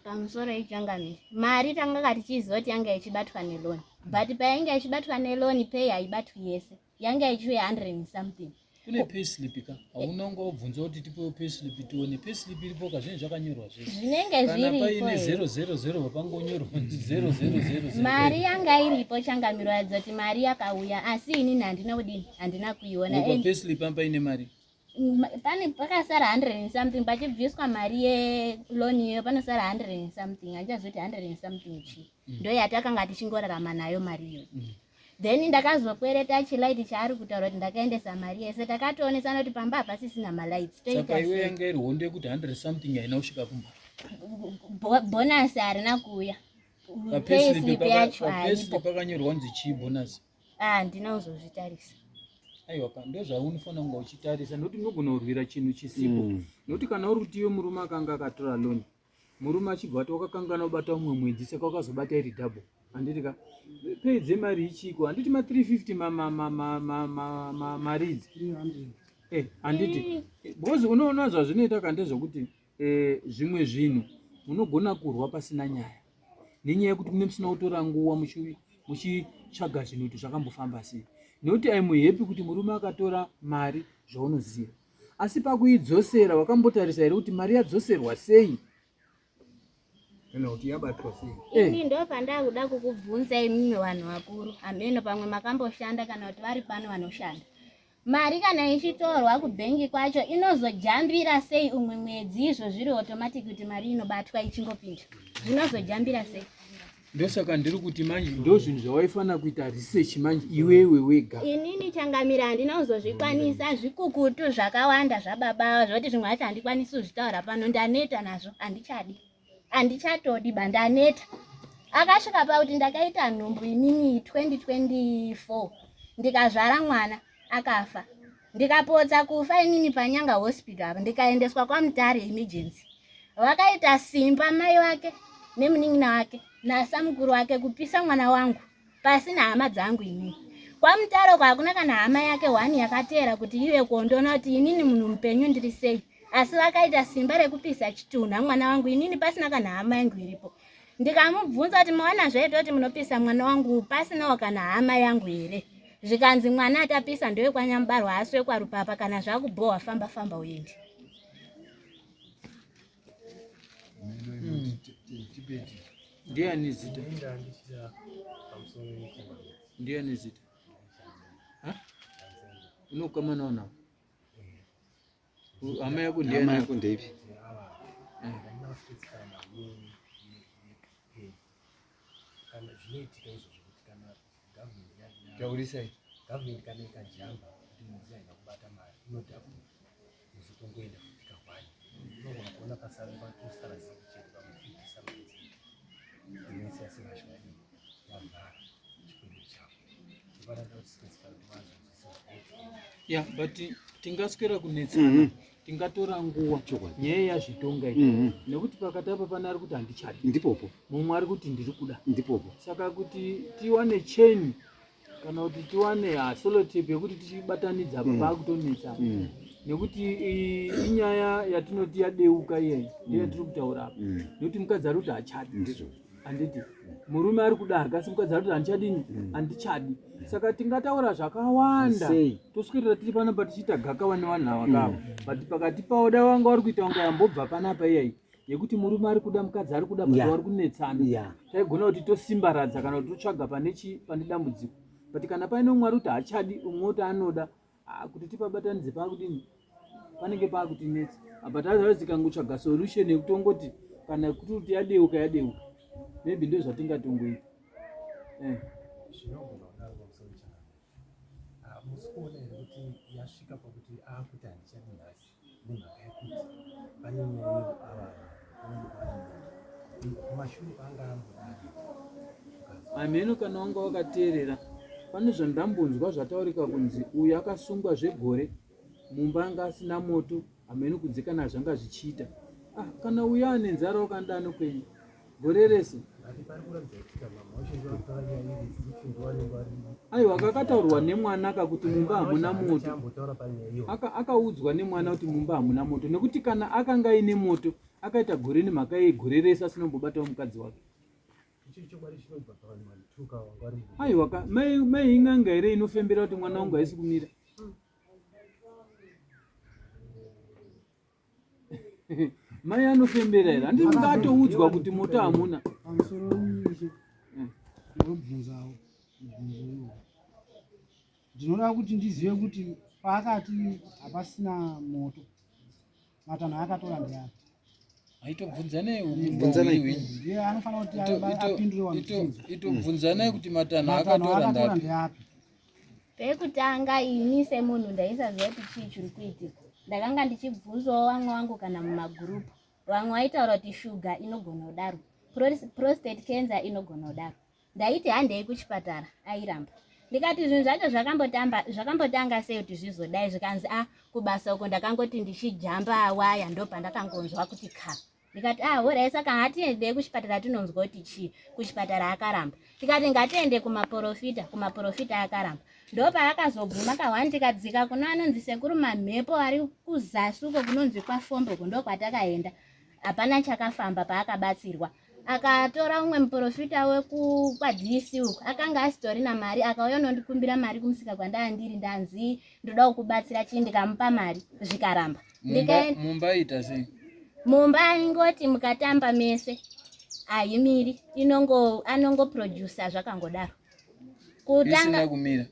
Pamusoro ichangamisi. Mari tanga tichiziva kuti yanga ichibatwa neloni. But painge ichibatwa neloni pay haibatwi yese. Yanga ichiuya 100 something. Kune payslip ka. Hauna unga wabvunza kuti tipewo payslip tione. Payslip iripo ka zvinhu zvakanyorwa zvese. Zvinenge zviripo. Kana paine 000 papangonyorwa 000. Mari yanga iripo changamirwa kuti mari yakauya asi inini handina kuiona. Kwa payslip paine mari. Pane pakasara 100 something pachibviswa mari yeloni iyo panosara 100 something handichazoti 100 something chi ndo yatakanga tichingorarama nayo mari iyo. Then ndakazokwereta chilaiti chaari kutaura kuti ndakaendesa mari yese takatoonesana kuti pamba hapasisina malights. Saka iwe yanga iri hondo yekuti 100 something haina kusvika kumba. bonasi harina kuuya. Payslip yacho haipo. pakanyorwa kunzi chii bonus? Handina kuzozvitarisa. Aiwa, ndozvaunofanira kunge uchitarisa nokuti unogona kurwira chinhu chisipo. Nokuti kana uri kuti iwe murume akanga akatora loan, murume achibva ati wakakangana kubata umwe mwedzi saka wakazobata iri double. Handiti ka pedze mari ichiko, handiti ma 350 maridzi. Handiti because unoona zvazvinoita kandezvokuti zvimwe zvinhu munogona kurwa pasina nyaya, nenyaya yekuti mune musina kutora nguva muchitsvaga zvinhu kuti zvakambofamba sei. Nokuti aimuhepi kuti murume akatora mari zvaunoziva, asi pakuidzosera wakambotarisa here kuti mari yadzoserwa sei kana kuti yabatwa sei? Ini ndo pandakuda kukubvunza imimi vanhu vakuru, ameno pamwe makamboshanda kana kuti vari pano vanoshanda. Mari kana ichitorwa kubhengi kwacho inozojambira sei umwe mwedzi, izvo zviri automatic kuti mari inobatwa ichingopinda? Zvinozojambira sei? Ndosaka ndiri kuti manje ndo zvinhu zvawaifanira kuita research manje iwewe wega. Inini Changamire handina kuzozvikwanisa, zvikukutu zvakawanda zvababa zvoti zvimwe zvacho handikwanisi kuzvitaura pano, ndaneta nazvo, handichatodi ndaneta. Akasvika pakuti ndakaita nhumbu inini 2024 ndikazvara mwana akafa, ndikapotsa kufa inini paNyanga hospital, ndikaendeswa kwaMutare emergency. Vakaita simba mai wake nemunin'ina wake nasamukuru wake kupisa mwana wangu pasina hama dzangu inini. KwaMutare hakuna kana hama yake 1 yakateera kuti iwe kuondoona kuti inini munhu mupenyu ndiri sei, asi vakaita simba rekupisa chitunha mwana wangu inini pasina kana hama yangu iripo. Ndikamubvunza kuti maona zvaita kuti munopisa mwana wangu pasinawo kana hama yangu here? Zvikanzi mwana atapisa ndewe kwaNyambarwa, asi wekwaRupapa, kana zvakubhowa famba uende. Ndiani zita? Ndiani zita? Unokama naona? Hama yako ndiani? Hama yako ndeipi? Taurisai. Government kana ikajamba kuti muzi aina kubata mari inodhabu muzotongoenda kufika kwani unogona kuona pasara patusara zikucheka pamufikisa samanzi inesi asingashwadi yambara chikwendo chako chiparata kusikisifana kumazo ya but tingaswera kunetsana tingatora nguva nyaya yazvitonga iyi nekuti pakati apa pana ari kuti handichadi ndipopo, mumwe ari kuti ndiri kuda ndipopo. Saka kuti tiwane cheni kana kuti tiwane solotape yekuti tichibatanidza pakutonetsana, nekuti inyaya yatinoti yadeuka iyeyi ndiyo yatiri kutaura apa. Nekuti mukadzi ari kuti hachadi, handiti murume ari kuda akasi mukadzi ari kuti handichadini, handichadi. Saka tingataura zvakawanda toswirira tiri panapa tichiita gakawa nevanhu avakava, but pakati pavo dai vanga vari kuita kunge yambobva panapa iyeyi yekuti murume ari kuda mukadzi ari kuda, but vari kunetsana, taigona kuti tosimbaradza kana kuti totsvaga pane dambudziko. But kana paine umwe ari kuti hachadi umwe kuti anoda kuti tipabatanidze pakudini panenge pakutinetsa, but otherwise tikangotsvaga solution yekutongoti kana kuti yadeuka maybe ndo zvatingatongoita. zvinogona kudaro pamusoro musikuona here kuti yasvika pakuti akuti handichadi nhasi nemhaka yekuti pane nyaya kumashure paanga ambodari ameno kana wanga wakateerera pane zvandambonzwa zvataurika kunzi uyu akasungwa zvegore mumba anga asina moto, ameno kudzikana zvanga zvichiita. Kana uyu ane nzara wakanda anokwenyu gore rese. Aiwa, kakataurwa nemwana kakuti mumba hamuna moto, akaudzwa nemwana kuti mumba hamuna moto, nekuti kana akanga aine moto akaita gore nemhaka yegore rese asinombobatawo mukadzi wake. Aiwa, mai ing'anga here inofembera kuti mwana wangu haisi kumira? Mai anofembera here? Handiti ungatoudzwa kuti moto hamuna. Pamusoro nyeshe ndinobvunzawo ndinoda kuti ndizive kuti paakati hapasina moto matanho akatora ndeapi? Aitobvunzanai anofanira kuti apindure itobvunzanai kuti matanho akatora ndeapi? Pekutanga ini semunhu ndaisaziva kuti chii chiri kuitika. Ndakanga ndichibvunzawo vamwe vangu kana mumagurupu vamwe vaitaura kuti shuga inogona kudaro, prostate cancer inogona kudaro. Ndaiti handei kuchipatara, airamba. Ndikati zvinhu zvacho zvakambotanga sei kuti zvizodai, zvikanzi kubasa uko ndakangoti ndichijamba waya ndopandakangonzwa kuti ka. Ndikati horai saka hatiendei kuchipatara tinonzwa kuti chii, kuchipatara akaramba. Tikati ngatiende kumaprofita akaramba. Ndopaakazoguma kahwani tikadzika kuno anonzi sekuru mamhepo ari kuzasi uko kunonzi kwaFombe uko ndokwatakaenda. Hapana chakafamba paakabatsirwa. Akatora umwe muprofita wekwadhisi uko akanga asitorina mari, akauya nondikumbira mari kumusika kwandanga ndiri, ndanzi ndoda kukubatsira chii, ndikamupa mari zvikaramba. Mumba ita sei? Mumba ingoti mukatamba mese haimiri, anongoproducer zvakangodaro. Kutanga kumira.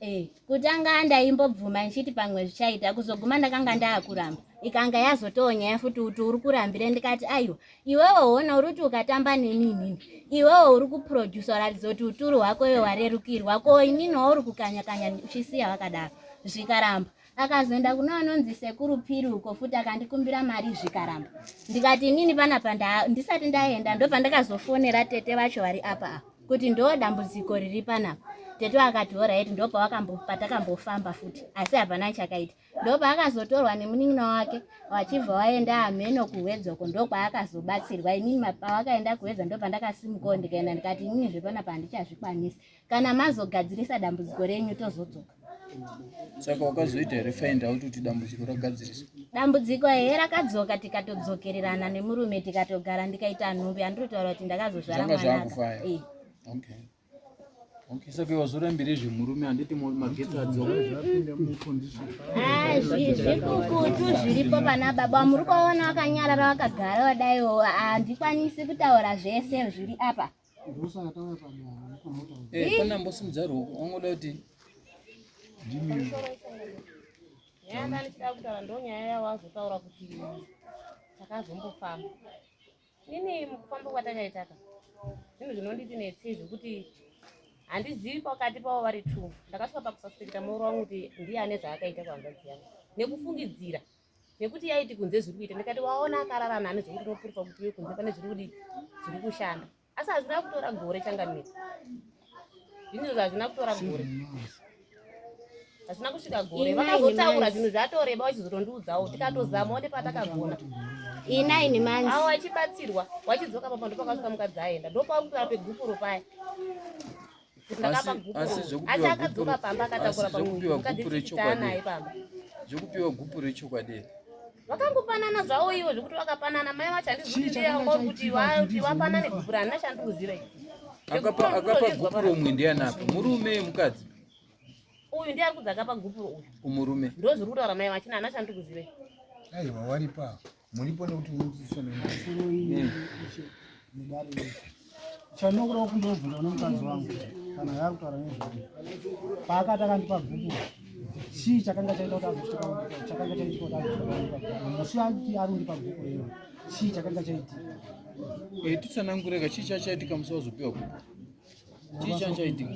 Kutanga ndaimbobvuma nchiti pamwe zvichaita, kuzoguma ndakanga ndaakuramba. Ikanga yazotonya futi kuti uri kurambira, ndikati aiwa iwewe uona uri kuti ukatamba nini, iwewe uri kuproducer uratidza kuti uturu hwako iwe warerukirwa, ko inini wauri kukanya uchisiya wakadaro. Zvikaramba. Akazoenda kuno anonzi sekuru Piri uko futi akandikumbira mari zvikaramba. Ndikati inini panapa ndisati ndaenda ndopandakazofonera tete vacho vari apa kuti ndo dambudziko riri panapa. Tete akati alright, ndopatakambofamba futi asi hapana chakaita. Ndopaakazotorwa nemunin'ina wake wachibva waenda Ameno kuwedza uko ndokwaakazobatsirwa. Inini pawakaenda kuwedza ndopandakasimukawo ndikaenda ndikati inini zvepanapa handichazvikwanisi, kana mazogadzirisa dambudziko renyu tozodzoka. Saka wakazoita here find out kuti dambudziko ragadziriswa? Dambudziko rakadzoka, tikatodzokererana nemurume tikatogara, ndikaita nhumbi andinotaura kuti ndakazozvara mwana. Okay, saka wazorambire zvemurume handiti magetsi adzoka zvapinda mucondition. Zvikukutu zviripo pana baba, muri kuona wakanyarara wakagara wadaiwo, handikwanisi kutaura zvese zviri apa. Pana mbosimudza ruoko, wangoda kuti nyaya ndanichida kutaura ndonyaya yawazotaura kuti takazombofamba. Ini mukufamba kwatakaitaka zvinhu zvinonditi netsei zvokuti handizivi pakati pavo vari two. Ndakasvika pakusaspekita moro wangu kuti ndiani zvaakaita kuhanzvadzi yangu nekufungidzira, nekuti yaiti kunze zviri kuita. Ndikati waona akarara nani zvokuti unopurisa kuti iwe kunze pane zviri kushanda, asi hazvina kutora gore changanisa. Zvinhu hazvina kutora gore, hazvina kusvika gore. Vakazotaura zvinhu zvatoreba vachizotondiudzawo, tikatozamawo nepatakagona. Inaini manzi avo wachibatsirwa, wachidzoka papa ndopakasvika mukadzi aenda, ndopakutora pegupuro paya. Asi akadzoka pamba akatakura pamwe mukadzitanaye pamba. Zvokupiwa gupu rechokwadi vakangopanana zvavo ivo zvokuti vakapanana. Mai vacho handizvutideyango kuti vapanane gupu randina chandikuziva. akapa gupu romwe ndianapi, murume mukadzi? Uyu ndiye ari kudzi akapa gupuro uyu. Umurume Ndo zviri kutaura mai vachina handina chandikuziva. Aiwa waripa muripo nekuti unotisona chanokura kundobvunza nomukadzi wangu kana yari kutaura nezvavo paakati akandipa gupu chii chakanga chaita kuti azosvika chakanga chaitika kuti azosvika musi ati ari kundipa gupu rero chii chakanga chaitika titsanangureka chii chachaitika musi wazopiwa gupu? Chii chachaitika?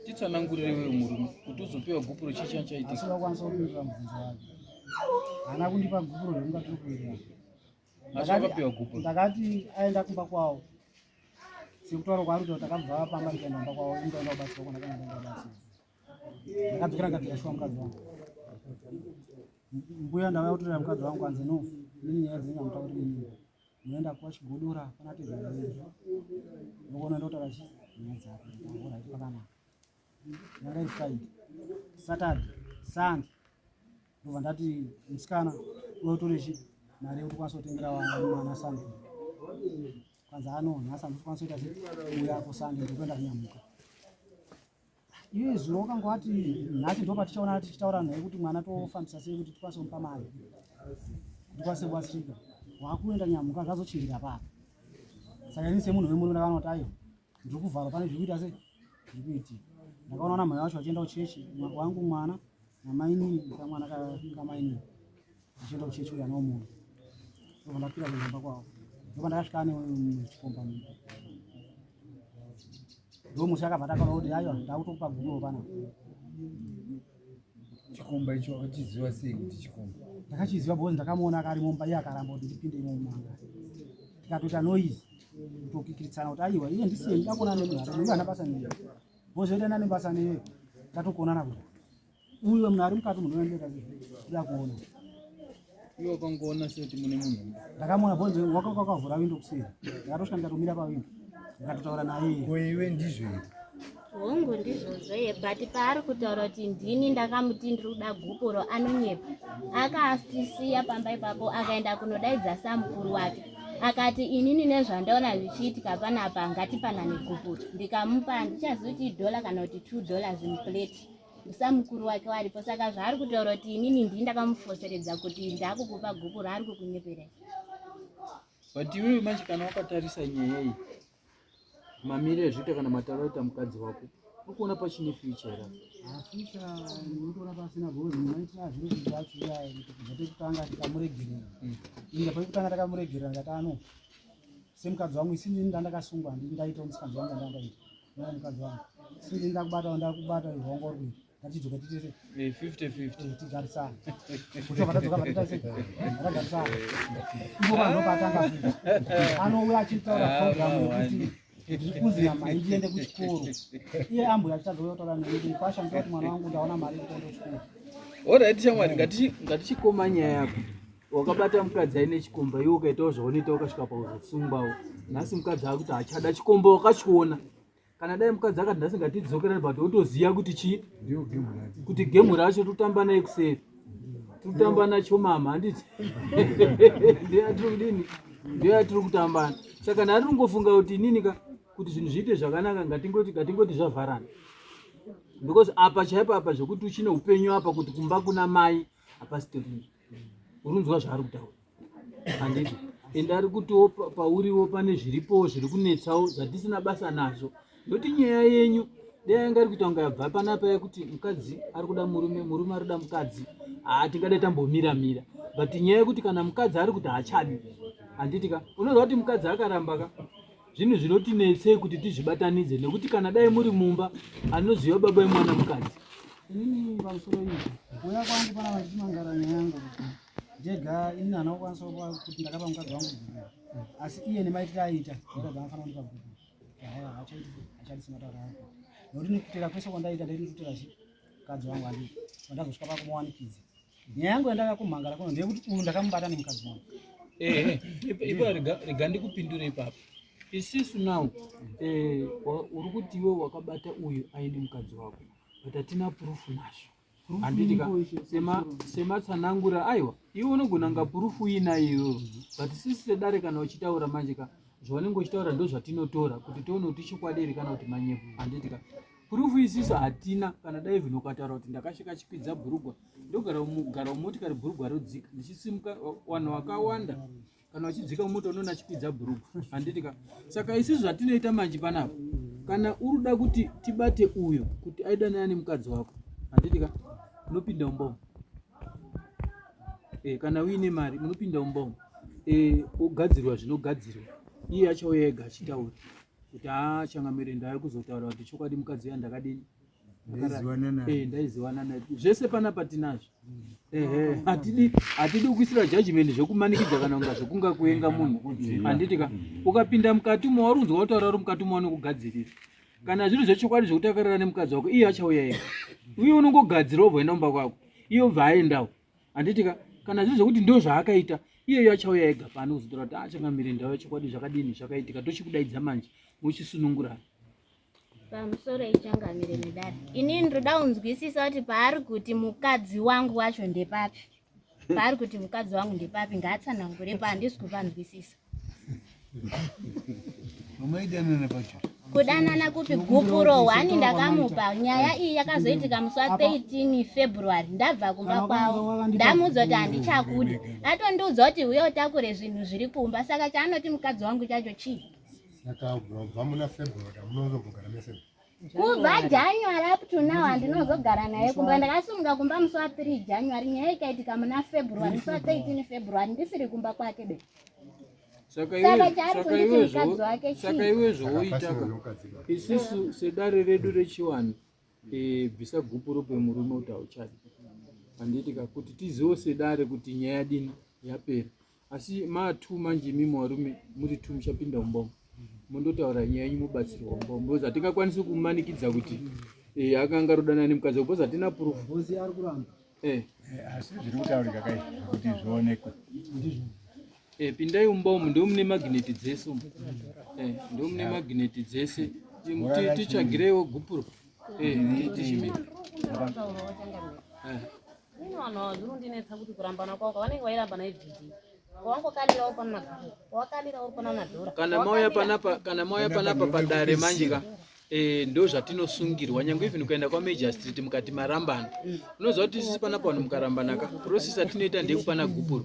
Titsanangurire wewe murume kuti uzopiwa gupu chii chachaitika? asi vakwanisa kupindura mubvunzo wake. Haana kundipa gupu rerunga tiri kuerera. Asi wakapiwa gupu? Ndakati aenda kumba kwawo sekutaura kwaari kuti takabva pamba ndikaenda kumba kwawo indaenda kubatsirwa kona kana ndaenda kubatsirwa. Ndakadzokera ndikadzikashuwa mukadzi wangu. Mbuya ndauya kutorera mukadzi wangu kwanzi no nini nyaya dzingamutauriri nini unoenda kuwa chigodora pana tezvaii nokona ndotaura nyaya dzake ndangora pakanaka. Nyanga ifraid Saturday Sunday ndobva ndati musikana unotore chi mari yekuti ukwanisa kutengera mwana Sunday kwanzi ano nhasi handikwanisa kuita sei uya ko Sunday ndokuenda kunyamuka. Iwe zvino wakanga wati nhasi ndopatichaona tichitaura naye kuti mwana tofambisa sei kuti tikwanise kumupa mari tikwanise kubatsirika. Wakuenda nyamuka zvazochingira papa. Saka ini semunhu wemurume ndakaona kuti aiwa ndiri kuvharwa pane zviri kuita sei zviri kuitika. Ndakaona mai vacho vachienda kuchechi, wangu mwana namaini kamwana kamaini achienda kuchechi uya nomunhu. Ndobva ndakwira kuimba kwavo. Ndobva ndakasvika nechikomba nyika. Ndo musi akabva takaona kuti aiwa ndakutokupa gupu pana. chikomba icho wakachiziva sei kuti chikomba? Ndakachiziva because ndakamuona akari mumba iye akaramba kuti ndipinde imo mumanga. Tikatoita noise kutokikiritsana kuti aiwa iye ndisiye ndakona nemunhu ari ana basa newe. Bozoita nane basa newe. Tatokuonana kuti uyo munhu ari mukati munhu unoendeka kuda kuona. Iwe wakangoona sekuti mune munhu? Ndakamuona bonze wakavhura windo kuseri. Ndakatosvika ndikatomira pawindo. Ndikatotaura naye. Ko iwe ndizvo here? hongu ndizvozvo ye but paari kutaura kuti ndini ndakamuti ndiri kuda gupuro anonyepa. Akatisiya pamba ipapo akaenda kunodaidza samukuru wake akati inini nezvandaona zvichiitika panapa ngatipanane gupuro. Ndikamupa handichazivi kuti $1 kana kuti $2 muplate. Samukuru wake waripo saka zvaari kutaura kuti inini ndini ndakamufoseredza kuti ndakukupa gupuro ari kukunyepera. But iwewe manje kana wakatarisa nyaya iyi mamire ezvita kana mataraita mukadzi wako ukuona pachine future here? Future ndinoona pasina gozi munoitira zviro zvachuya kutanga tikamuregerera. Inga pakutanga takamuregerera ngatano semukadzi wangu isini ndandakasungwa ndindaita musikadzi wangu ndandaita nana mukadzi wangu sini ndakubata ihongorwe ngatizoka titete 50-50 tigarisana kutoka tadzoka patitaise tagarisana ivo vanhu patanga futa anouya achitaura programu yekuti ndikuzi nyama iende kuchikoro iye ambuya achitadzotaura nekuti kwashamisa kuti mwana wangu ndaona mari yekuenda kuchikoro. Alright shamwari ngatichikoma nyaya yako wakabata mukadzi aine chikomba iwe ukaitawo zvaunoita ukasvika pauzosungwawo. Nhasi mukadzi akuti achada chikomba wakachiona. Kana dai mukadzi akati ndasingatidzokerani but wotoziya kuti chii kuti gemu racho totamba naye kuseri totamba nacho mama handiti ndeyatiri kudini ndeyatiri kutambana. Saka nhari ungofunga kuti ininika kuti zvinhu zviite zvakanaka ngatingoti zvavharana because apa chaipo apa zvokuti uchine upenyu apa kuti kumba kuna mai hapasitorini unonzwa zvaari kutaura handiti ende ari kutiwo pauriwo pane zviripo zviri kunetsawo zvatisina basa nazvo. Noti nyaya yenyu ndeyanga ari kuita kunga yabva panapa yekuti mukadzi ari kuda murume ari kuda mukadzi tingadai tambomira but nyaya yekuti kana mukadzi ari kuti hachadi handitika unozwa kuti mukadzi akarambaka zvinhu zvinotinetsei kuti tizvibatanidze nekuti kana dai muri mumba anoziva baba vemwana mukadzi. Inini pamusoro izvi kuuya kwangu pana vachimangara nyaya yangu kuti ndega inini hana kukwanisa kuti ndakapa mukadzi wangu gupuro asi iye nemaitiro aita mukadzi anofana kundipa gupuro achadisina taura yako nokuti nikutera kwese kwandaita ndaitotera mukadzi wangu andii vandazosvika pakumuwanikidza. Nyaya yangu yandakakumhangara kuno ndeyekuti uyu ndakamubata nemukadzi wangu. Ipa rega ndikupindure ipapo isisu nawo uri kuti iwe wakabata uyu aine mukadzi wako but hatina purufu nazvo handitika sematsanangura aiwa iwe unogona nga purufu inayo but sisi sedare kana uchitaura manje ka zvaunenge uchitaura ndo zvatinotora kuti tione kuti chikwadi kana kuti manyepo handitika purufu isisu hatina kana dai vhino ukataura kuti ndakasvika chikwidza bhurugwa ndogara mumotikari bhurugwa rodzika ndichisimuka vanhu vakawanda kana wachidzika mumoto unoona chikwidza bhurugwa handitika. Saka isisu zvatinoita manje panapa kana uri kuda kuti tibate uyo kuti aidanana nemukadzi wako handitika unopinda umbombo kana uine mari unopinda umbombo ogadzirwa zvinogadzirwa iye achauya ega achitaura kuti changamire ndaya kuzotaura kuti chokwadi mukadzi uya ndakadini ndaiziwana naye zvese panapa tinazvo. Hatidi kuisira judgment zvokumanikidza kana kunga zvokunga kuenga munhu handitika ukapinda mukati umo warunzwa kutaura uri mukati umo wanokugadzirira kana zviri zvechokwadi zvokutakarira nemukadzi wako iye achauya ega uye unongogadzira wobvaenda mumba kwako iye obva aendawo handitika kana zviri zvokuti ndo zvaakaita iyeyo achauya ega pane kuzotora kuti achangamire ndau yechokwadi zvakadini zvakaitika tochikudaidza manje muchisunungurana pamusoro ichangamire medare. Inini ndoda kunzwisisa kuti paari kuti mukadzi wangu wacho ndepapi paari kuti mukadzi wangu ndepapi ngaatsanangure handisi kupanzwisisa. Mamaidanana pacho kudanana kuti gupuro 1 ndakamupa. Nyaya iyi yakazoitika musi wa13 February ndabva kumba kwawo ndamuudza kuti handichakudi atondiudza kuti uye utakure zvinhu zviri kumba saka chaanoti mukadzi wangu chacho chii. Saka vamuna February munozogara mese kubva January up to now handinozogara naye kumba. Ndakasunga kumba musi wa3 January nyaya ikaitika muna February musi wa13 February ndisiri kumba kwake be. Saka iwe zvoitaka isisu sedare redu rechiwanhu bvisa gupuro pemurume kuti hauchadi handitika kuti tiziwo sedare kuti nyaya dini yapera. Asi matu manje mimi warume muri tu muchapinda umbombo mundotaura nyaya yenyu mubatsirwa umbombo ndoza tingakwanisa kumanikidza kuti akanga rodana nemukadzi because hatina proof. Bosi ari kuramba. Asi zviri kutaurika kai kuti zvionekwe. Pindai umbombo ndio mune magneti dzese ndio mune magneti dzese tichagirewo gupuro tichimi Ino zvirundinetsa kuti kurambana kwako vanenge vairambana idhidhi wangokalirawo panaka wakalirawo panana dhora kana mauya panapa padare manjika ndo zvatinosungirwa nyangwe even kuenda kwaMajor Street mukati marambana unoziva kuti sisi panapa vanhu mukarambanaka process atinoita ndeyekupana gupuro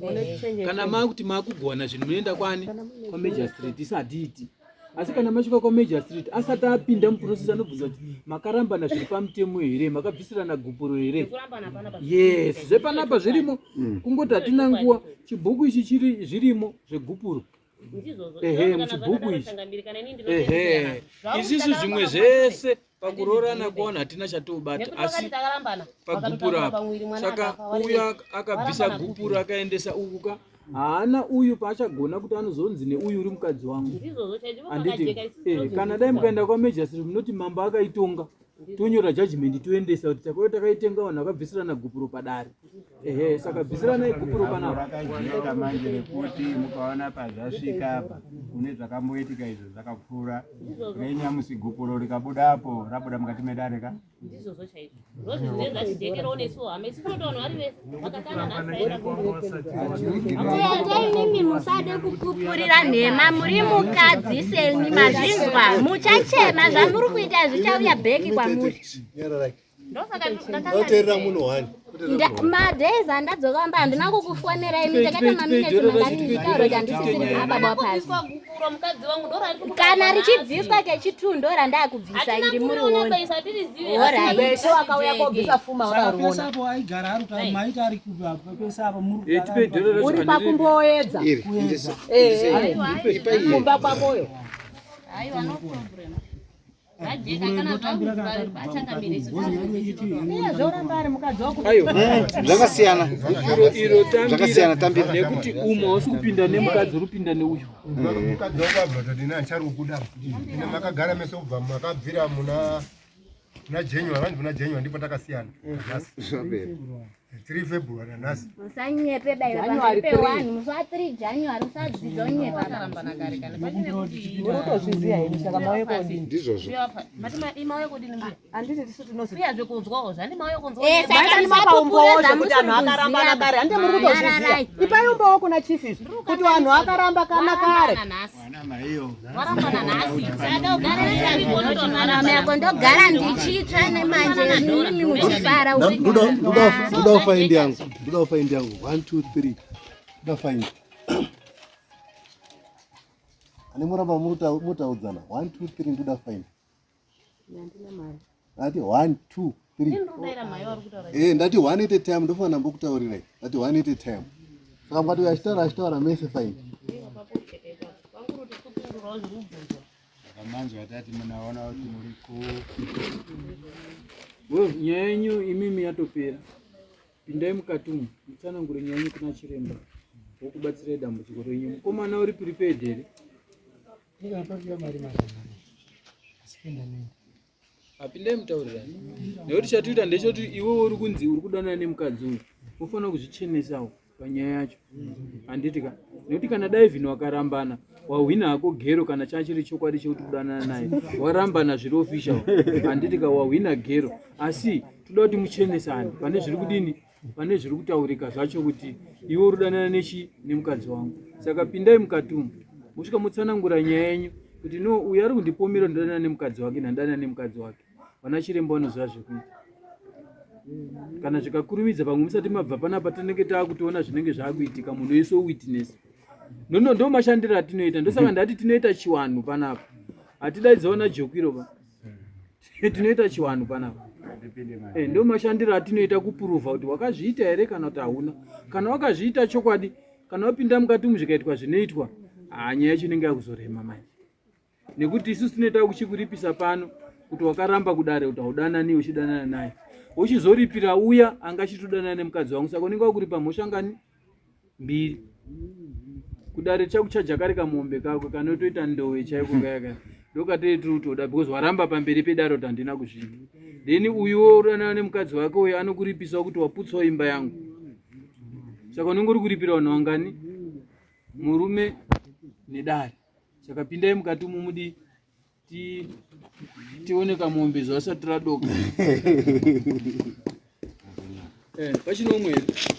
kana makuti makugona zvinhu munoenda kwani kwaMajor Street isatiiti. Asi kana masvika kwaMajor Street asati apinda muprocess anobvunza kuti makarambana zviri pamutemo here makabvisirana gupuro here. Yes, zvepanapa zvirimo kungoti hatina nguva chibhuku ichi chiri zvirimo zvegupuro muchibhuku ichi isisu zvimwe zvese pakurorana kuona hatina chatobata asi pagupuro apa saka uya akabvisa gupuro akaendesa ukuka haana uyu paachagona kuti anozonzi neuyu uri mukadzi wangu. Handiti kana dai mukaenda kwaMajor Street munoti mamba akaitonga tonyora judgment toendesa kuti takauya takaitenga vanhu vakabvisirana gupuro padare. Saka bvisirana gupuro panapa Rakajeka manje rekuti mukaona pazvasvika apa kune zvakamboitika izvo zvakapfuura renyamusi gupuro rikabudapo rabuda mukati medare ka ndizvo chaizvo ndozvinenza chidekero nesu hamesi kuti vanhu vari vese vakatanga Tete mimi musade kukupurira nhema muri mukadzi senyi mazvinzwa muchachema zvamuri kuita zvichauya bheki kwamuri. Ndoterera munhu wani. Madhezi andadzoka mba handina kukufonera imi takata mamineti mangani nditauro kuti handisisiri mababa pasi. Kana richibviswa kechitundo randakubvisa iri muri woni. Beso akauya kobvisa fuma wararuona. Pesa apo aigara ari kuti maita ari kubva pesa apo muri uri pakumboedza. Kumba kwakoyo. Aiwa no problem. Zvakasiyana. Zvakasiyana tambira. Nekuti umwe hausi kupinda nemukadzi uri kupinda neuyu. Mukadzi wakabva kuti nachari kukuda. Makagara meso kubva makabvira muna January, vanhu muna January ndipo takasiyana. 3 February nhasi. Musanyepe baira pampe 1 musa 3 January usadzidonyepa Akarambana kare kana patine kuti Unotozviziya here saka mauye kodini. Ndizvozvo. mati madi mauye kodini mbi Handiti tisu tinoziya. uyazve kunzwawo zvandi mauye kunzwa Maitani mapaumbowo zvekuti anhu akarambana kare hande muri kutozviziya. Ipai umbowo kuna chief izvi kuti vanhu akaramba kana kare. Wana maiyo. warambana nhasi saka ugare nechari Mama yako ndogara ndichitsva nemanje mimi muchifara uri. Ndoda find yangu. 1 2 3. Ndoda find. Ane muramba mutaudzana 1 2 3 ndoda find. Ati 1 2 3. ndindodaira mai vari kutaura Ndati 1 at a time ndofana mbokutaurirai. Ndati 1 at a time. Saka mwati achitaura mese find. vanguruti kupindurawo zviri kubvunzwa Akamanzwa tati munaona kuti muri Nyaya yenyu imimi yatopera. Pindai mukati umu mutsanangure nyaya yenyu kuna chiremba wokubatsirai dambudziko renyu. Mukomana uri prepared here? Pindai mutaurirane. Nekuti chatiita ndechoti iwe uri kunzi uri kudanana nemukadzi uyu unofanira kuzvichenesawo panyaya yacho. Handiti ka nekuti kana dai vhino wakarambana wahwina hako gero kana chachiri chokwadi chekuti kudanana naye warambana zviri official. Handiti ka wahwina gero asi toda kuti muchenesane pane zviri kudini pane zviri kutaurika zvacho kuti iwe uri kudanana nemukadzi wangu. Saka pindai mukati umu musvika mutsanangura nyaya yenyu kuti no uyu ari kundipomera ndodanana nemukadzi wake ndandanana nemukadzi wake. Vana chiremba vanoziva zvekuita. Kana zvikakurumidza pamwe musati mabva panapa tinenge takutoona zvinenge zvakuitika munhu wese witness. Ndo mashandiro atinoita ndosaka ndati tinoita chiwanhu panapa. Hatidaidzaona jokwiro pa. Tinoita chiwanhu panapa. Ndo mashandiro atinoita kuprova kuti wakazviita here kana kuti hauna. Kana wakazviita chokwadi kana wapinda mukati muzvikaitwa zvinoitwa nyaya yacho inenge yakuzorema manje. Nekuti isusu tinoita kuchikuripisa pano kuti wakaramba kudare kuti haudanani uchidanana naye. uchizoripira uya angachitodanana nemukadzi wangu. Saka unenge wakuri pamhosva ngani 2 kudare chako chajakari kamombe kako kanotoita ndowe chaiko kaya ndokatei toda because waramba pamberi pedaro kuti handina kusvika. Then uyuwo udanana nemukadzi wake uyo anokuripisa kuti waputsawo imba yangu. Saka unenge uri kuripira vanhu wangani murume nedare. Saka pindai mukati mumudi tione kamombe zvasati radoka. Pachino mwedzi